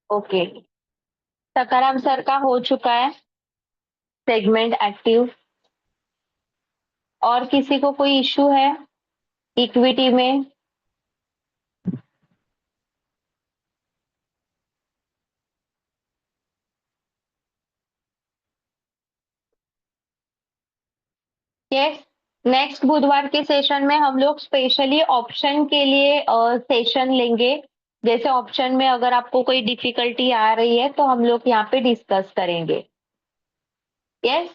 Speaker 1: Okay, Sakaram sir का हो चुका है सेगमेंट एक्टिव। और किसी को कोई इश्यू है इक्विटी में? यस, नेक्स्ट बुधवार के सेशन में हम लोग स्पेशली ऑप्शन के लिए सेशन लेंगे। जैसे ऑप्शन में अगर आपको कोई डिफिकल्टी आ रही है तो हम लोग यहाँ पे डिस्कस करेंगे। यस,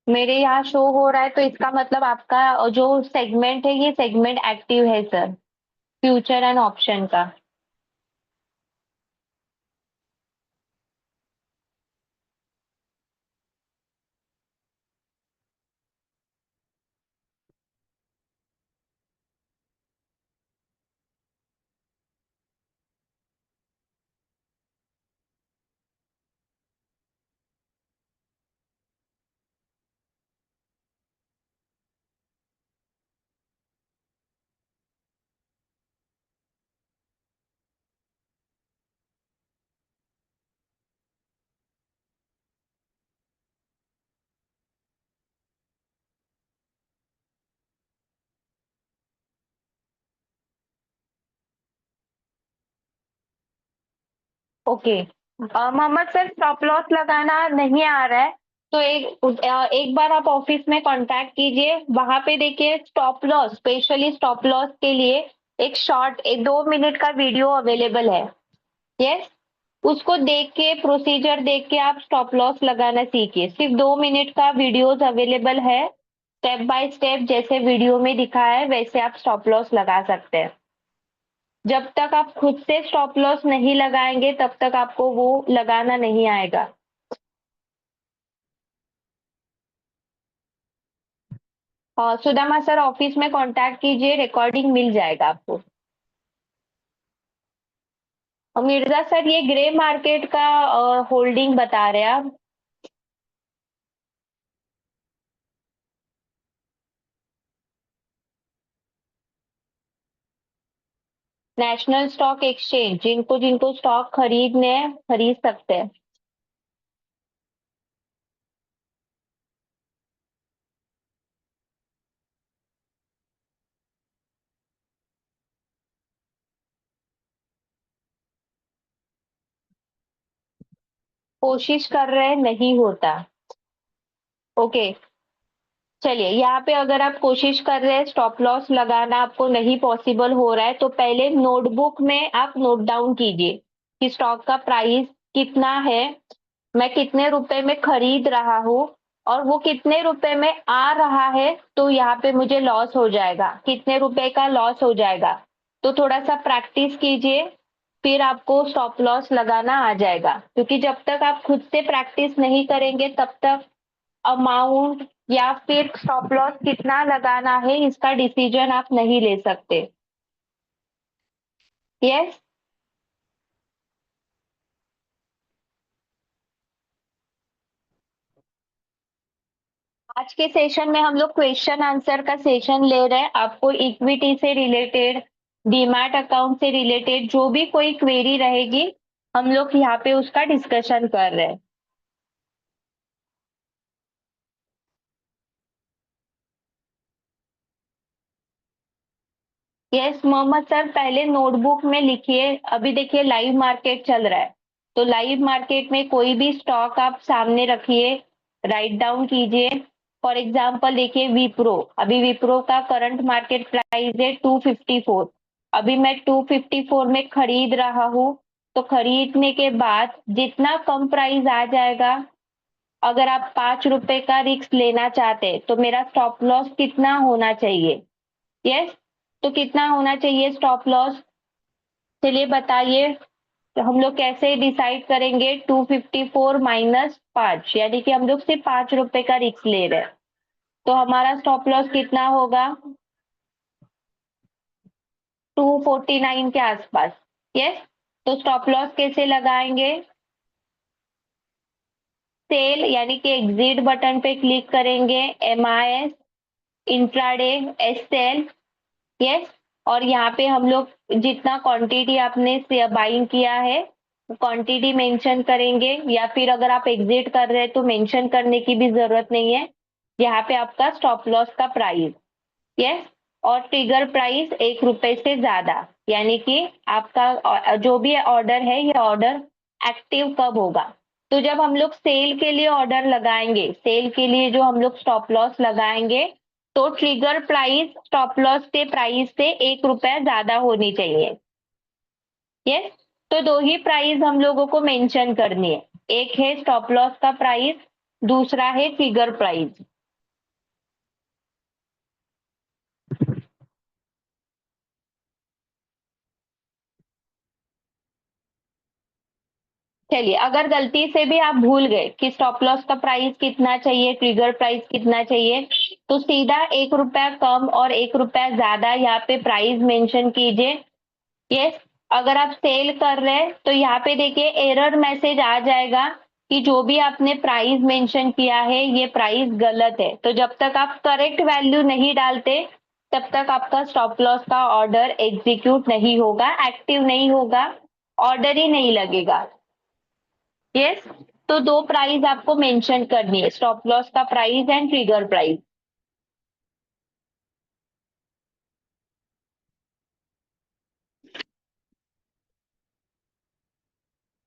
Speaker 1: मेरे यहाँ शो हो रहा है तो इसका मतलब आपका जो सेगमेंट है ये सेगमेंट एक्टिव है सर, फ्यूचर एंड ऑप्शन का। Okay, Mohammed sir stop loss लगाना नहीं आ रहा है तो एक बार आप ऑफिस में कांटेक्ट कीजिए। वहां पे देखिए stop loss, specially stop loss के लिए एक शॉर्ट, एक 2 मिनट का वीडियो अवेलेबल है। यस, उसको देख के, प्रोसीजर देख के आप स्टॉप लॉस लगाना सीखिए। सिर्फ 2 मिनट का वीडियोस अवेलेबल है। स्टेप बाय स्टेप जैसे वीडियो में दिखाया है वैसे आप स्टॉप लॉस लगा सकते हैं। जब तक आप खुद से स्टॉप लॉस नहीं लगाएंगे तब तक आपको वो लगाना नहीं आएगा। और सुदामा सर ऑफिस में कांटेक्ट कीजिए, रिकॉर्डिंग मिल जाएगा आपको। और मिर्जा सर ये ग्रे मार्केट का होल्डिंग बता रहे हैं आप? नेशनल स्टॉक एक्सचेंज, जिनको जिनको स्टॉक खरीदने हैं खरीद सकते हैं। कोशिश कर रहे हैं, नहीं होता। ओके, चलिए यहाँ पे अगर आप कोशिश कर रहे हैं स्टॉप लॉस लगाना आपको नहीं पॉसिबल हो रहा है तो पहले नोटबुक में आप नोट डाउन कीजिए कि स्टॉक का प्राइस कितना है, मैं कितने रुपए में खरीद रहा हूँ और वो कितने रुपए में आ रहा है तो यहाँ पे मुझे लॉस हो जाएगा, कितने रुपए का लॉस हो जाएगा। तो थोड़ा सा प्रैक्टिस कीजिए, फिर आपको स्टॉप लॉस लगाना आ जाएगा। क्योंकि जब तक आप खुद से प्रैक्टिस नहीं करेंगे तब तक अमाउंट या फिर स्टॉप लॉस कितना लगाना है इसका डिसीजन आप नहीं ले सकते। यस, आज के सेशन में हम लोग क्वेश्चन आंसर का सेशन ले रहे हैं। आपको इक्विटी से रिलेटेड, डीमैट अकाउंट से रिलेटेड जो भी कोई क्वेरी रहेगी हम लोग यहाँ पे उसका डिस्कशन कर रहे हैं। यस मोहम्मद सर, पहले नोटबुक में लिखिए। अभी देखिए लाइव मार्केट चल रहा है तो लाइव मार्केट में कोई भी स्टॉक आप सामने रखिए, राइट डाउन कीजिए। फॉर एग्जांपल देखिए विप्रो, अभी विप्रो का करंट मार्केट प्राइस है 254। अभी मैं 254 में खरीद रहा हूँ, तो खरीदने के बाद जितना कम प्राइस आ जाएगा, अगर आप 5 रुपए का रिस्क लेना चाहते हैं, तो मेरा स्टॉप लॉस कितना होना चाहिए? यस, तो कितना होना चाहिए स्टॉप लॉस? चलिए बताइए। तो हम लोग कैसे डिसाइड करेंगे? 254 माइनस 5, यानी कि हम लोग सिर्फ 5 रुपए का रिस्क ले रहे हैं, तो हमारा स्टॉप लॉस कितना होगा? 249 के आसपास। यस, तो स्टॉप लॉस कैसे लगाएंगे? सेल यानी कि एग्जिट बटन पे क्लिक करेंगे, MIS, इंट्राडे, एसएल। यस, और यहाँ पे हम लोग जितना क्वांटिटी आपने बाइंग किया है क्वांटिटी मेंशन करेंगे, या फिर अगर आप एग्जिट कर रहे हैं तो मेंशन करने की भी जरूरत नहीं है। यहाँ पे आपका स्टॉप लॉस का प्राइस, यस, और ट्रिगर प्राइस 1 रुपए से ज्यादा, यानी कि आपका जो भी ऑर्डर है ये ऑर्डर एक्टिव कब होगा? तो जब हम लोग सेल के लिए ऑर्डर लगाएंगे, सेल के लिए जो हम लोग स्टॉप लॉस लगाएंगे, तो ट्रिगर प्राइस स्टॉप लॉस के प्राइस से 1 रुपया ज्यादा होनी चाहिए। यस, तो दो ही प्राइस हम लोगों को मेंशन करनी है, एक है स्टॉप लॉस का प्राइस, दूसरा है ट्रिगर प्राइस। चलिए, अगर गलती से भी आप भूल गए कि स्टॉप लॉस का प्राइस कितना चाहिए, ट्रिगर प्राइस कितना चाहिए, तो सीधा 1 रुपया कम और 1 रुपया ज्यादा यहाँ पे प्राइस मेंशन कीजिए। यस, अगर आप सेल कर रहे हैं तो यहाँ पे देखिए एरर मैसेज आ जाएगा कि जो भी आपने प्राइस मेंशन किया है ये प्राइस गलत है। तो जब तक आप करेक्ट वैल्यू नहीं डालते, तब तक आपका स्टॉप लॉस का ऑर्डर एग्जीक्यूट नहीं होगा, एक्टिव नहीं होगा, ऑर्डर ही नहीं लगेगा। यस, तो दो प्राइस आपको मेंशन करनी है, स्टॉप लॉस का price and trigger price.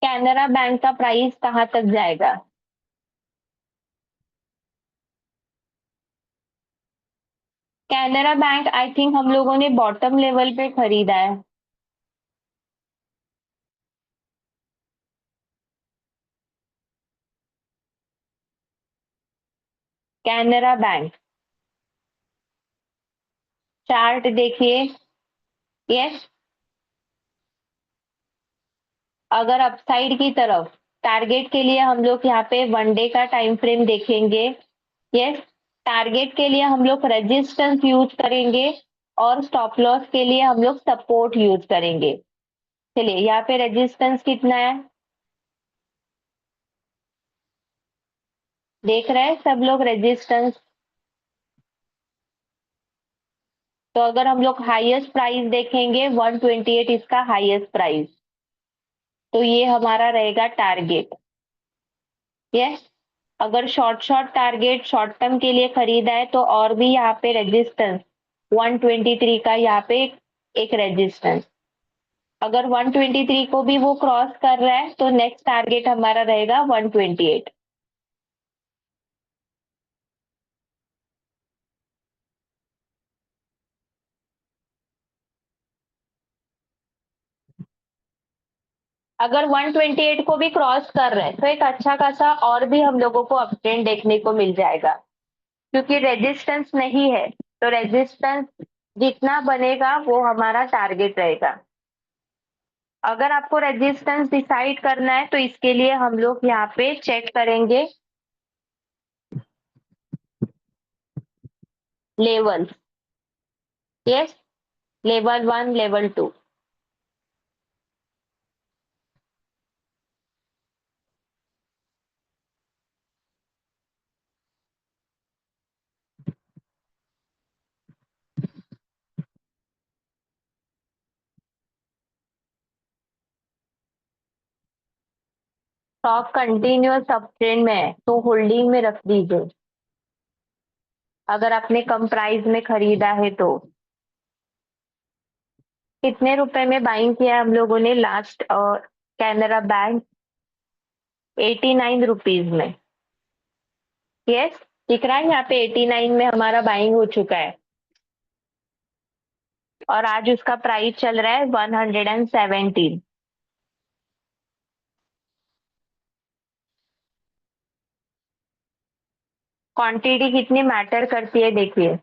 Speaker 1: Canara bank का प्राइस कहाँ तक जाएगा? कैनरा बैंक आई थिंक हम लोगों ने बॉटम लेवल पे खरीदा है। कैनरा बैंक, चार्ट देखिए। यस, अगर अपसाइड की तरफ टारगेट के लिए हम लोग यहाँ पे 1 डे का टाइम फ्रेम देखेंगे। यस, टारगेट के लिए हम लोग रेजिस्टेंस यूज करेंगे और स्टॉप लॉस के लिए हम लोग सपोर्ट यूज करेंगे। चलिए, यहाँ पे रेजिस्टेंस कितना है देख रहे हैं सब लोग? रेजिस्टेंस, तो अगर हम लोग हाईएस्ट प्राइस देखेंगे 128 इसका हाईएस्ट प्राइस, तो ये हमारा रहेगा टारगेट। यस, अगर शॉर्ट टारगेट शॉर्ट टर्म के लिए खरीदा है तो और भी यहाँ पे रेजिस्टेंस 123 का यहाँ पे एक रेजिस्टेंस, अगर 123 को भी वो क्रॉस कर रहा है तो नेक्स्ट टारगेट हमारा रहेगा 128। अगर 128 को भी क्रॉस कर रहे हैं तो एक अच्छा खासा और भी हम लोगों को अपट्रेंड देखने को मिल जाएगा, क्योंकि रेजिस्टेंस नहीं है, तो रेजिस्टेंस जितना बनेगा वो हमारा टारगेट रहेगा। अगर आपको रेजिस्टेंस डिसाइड करना है तो इसके लिए हम लोग यहाँ पे चेक करेंगे level. Yes, level 1, level 2। Stock continuous uptrend में है तो होल्डिंग में रख दीजिए, अगर आपने कम प्राइस में खरीदा है तो। कितने रुपए में बाइंग किया हम लोगों ने लास्ट? कैनरा बैंक 89 रुपीज में। यस, दिख रहा है यहाँ पे 89 में हमारा बाइंग हो चुका है। और आज उसका प्राइस चल रहा है 117। क्वांटिटी कितनी मैटर करती है देखिए।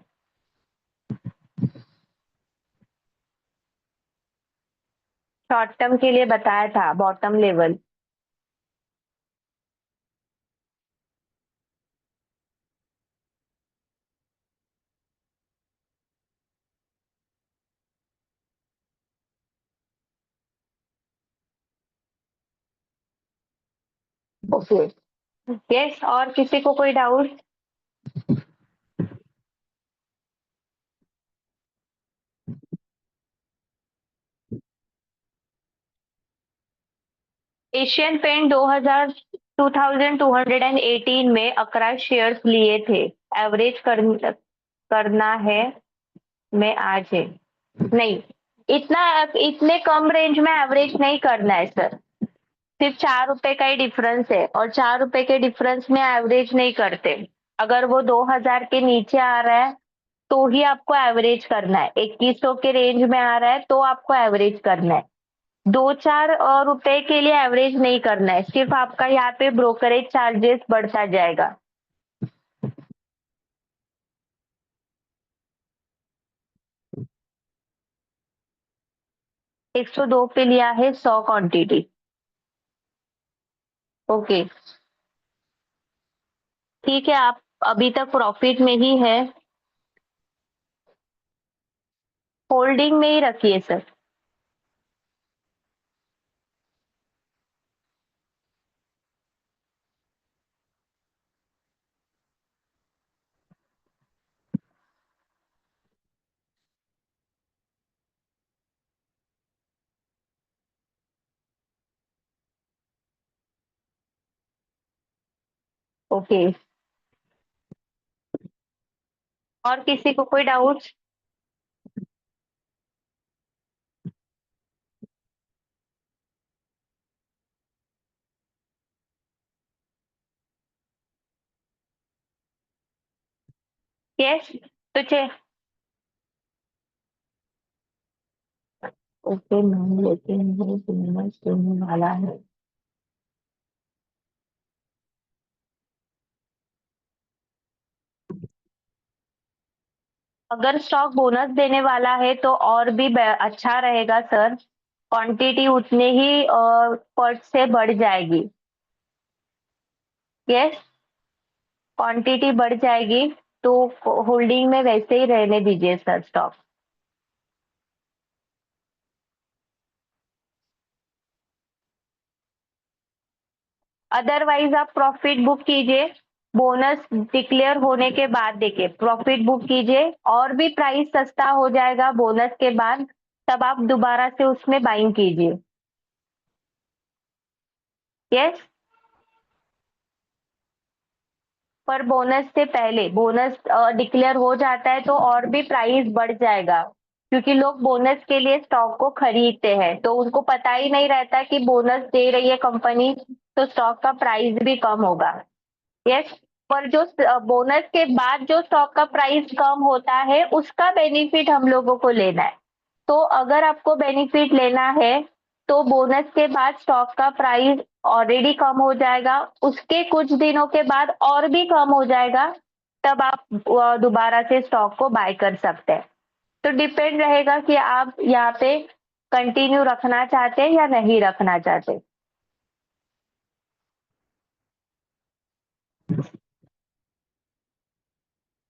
Speaker 1: शॉर्ट टर्म के लिए बताया था बॉटम लेवल। ओके। यस, और किसी को कोई डाउट? एशियन पेंट 2218 में 11 शेयर्स लिए थे। एवरेज करना है, मैं आज है। नहीं, इतना इतने कम रेंज में एवरेज नहीं करना है सर। सिर्फ 4 रुपए का ही डिफरेंस है और 4 रुपए के डिफरेंस में एवरेज नहीं करते। अगर वो 2000 के नीचे आ रहा है तो ही आपको एवरेज करना है। 2100 के रेंज में आ रहा है तो आपको एवरेज करना है। 2-4 रुपए के लिए एवरेज नहीं करना है। सिर्फ आपका यहाँ पे ब्रोकरेज चार्जेस बढ़ता जाएगा। 102 पे लिया है 100 क्वांटिटी। ओके, ठीक है, आप अभी तक प्रॉफिट में ही है। होल्डिंग में ही रखिए सर। ओके, और किसी को कोई डाउट? यस, तो ओके मैम, लेकिन ये बोनस देने वाला है। अगर स्टॉक बोनस देने वाला है तो और भी अच्छा रहेगा सर। क्वांटिटी उतने ही पट से बढ़ जाएगी। यस, क्वांटिटी बढ़ जाएगी तो होल्डिंग में वैसे ही रहने दीजिए सर स्टॉक। अदरवाइज आप प्रॉफिट बुक कीजिए। बोनस डिक्लेयर होने के बाद देखिए प्रॉफिट बुक कीजिए, और भी प्राइस सस्ता हो जाएगा बोनस के बाद। तब आप दोबारा से उसमें बाइंग कीजिए। यस, पर बोनस से पहले, बोनस डिक्लेयर हो जाता है तो और भी प्राइस बढ़ जाएगा। क्योंकि लोग बोनस के लिए स्टॉक को खरीदते हैं तो उनको पता ही नहीं रहता कि बोनस दे रही है कंपनी, तो स्टॉक का प्राइस भी कम होगा। यस, पर जो बोनस के बाद जो स्टॉक का प्राइस कम होता है उसका बेनिफिट हम लोगों को लेना है। तो अगर आपको बेनिफिट लेना है तो बोनस के बाद स्टॉक का प्राइस ऑलरेडी कम हो जाएगा, उसके कुछ दिनों के बाद और भी कम हो जाएगा। तब आप दोबारा से स्टॉक को बाय कर सकते हैं। तो डिपेंड रहेगा कि आप यहाँ पे कंटिन्यू रखना चाहते हैं या नहीं रखना चाहते।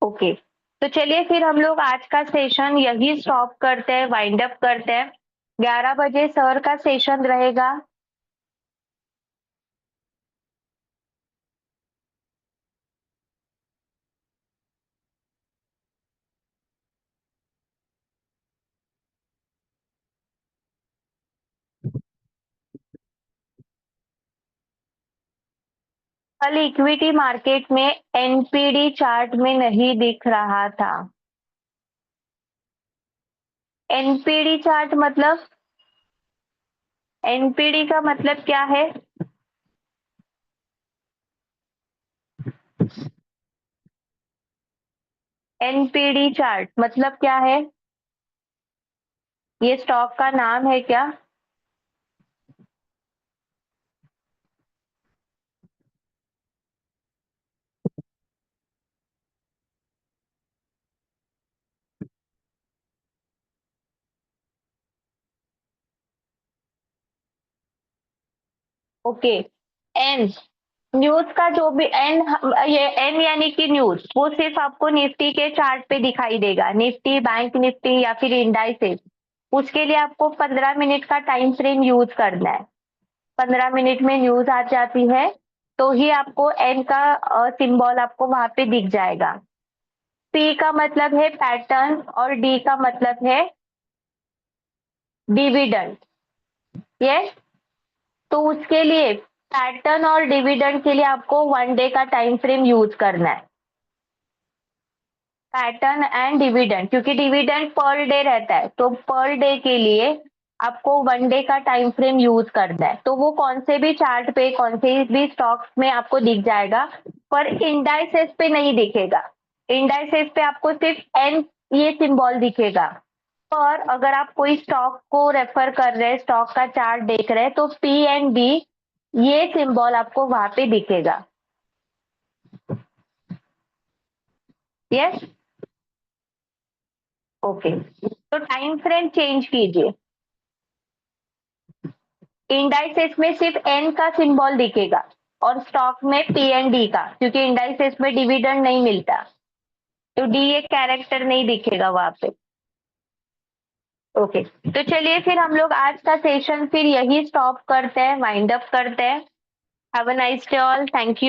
Speaker 1: ओके, तो चलिए फिर हम लोग आज का सेशन यही स्टॉप करते हैं, वाइंड अप करते हैं। 11 बजे सर का सेशन रहेगा। कल इक्विटी मार्केट में एनपीडी चार्ट में नहीं दिख रहा था। एनपीडी चार्ट मतलब, एनपीडी का मतलब क्या है? एनपीडी चार्ट मतलब क्या है? ये स्टॉक का नाम है क्या? ओके। एन, न्यूज का जो भी एन, ये एन यानी कि न्यूज, वो सिर्फ आपको निफ्टी के चार्ट पे दिखाई देगा, निफ्टी, बैंक निफ्टी या फिर इंडाइसेस। उसके लिए आपको 15 मिनट का टाइम फ्रेम यूज करना है। 15 मिनट में न्यूज आ जाती है तो ही आपको एन का सिंबल आपको वहां पे दिख जाएगा। पी का मतलब है पैटर्न और डी का मतलब है डिविडेंड। यस। तो उसके लिए पैटर्न और डिविडेंड के लिए आपको 1 डे का टाइम फ्रेम यूज करना है। पैटर्न एंड डिविडेंड, क्योंकि डिविडेंड पर डे रहता है, तो पर डे के लिए आपको 1 डे का टाइम फ्रेम यूज करना है। तो वो कौन से भी चार्ट पे, कौन से भी स्टॉक्स में आपको दिख जाएगा, पर इंडाइसेस पे नहीं दिखेगा। इंडाइसेस पे आपको सिर्फ एन, ये सिंबल दिखेगा। पर अगर आप कोई स्टॉक को रेफर कर रहे हैं, स्टॉक का चार्ट देख रहे हैं, तो पी एंड डी, ये सिंबल आपको वहां पे दिखेगा। यस। ओके। तो टाइम फ्रेम चेंज कीजिए। इंडाइसेस में सिर्फ एन का सिंबल दिखेगा और स्टॉक में पी एंड डी का, क्योंकि इंडाइसेस में डिविडेंड नहीं मिलता, तो डी एक कैरेक्टर नहीं दिखेगा वहां पे। ओके। तो चलिए फिर हम लोग आज का सेशन फिर यही स्टॉप करते हैं, वाइंड अप करते हैं। Have a nice day all, thank you.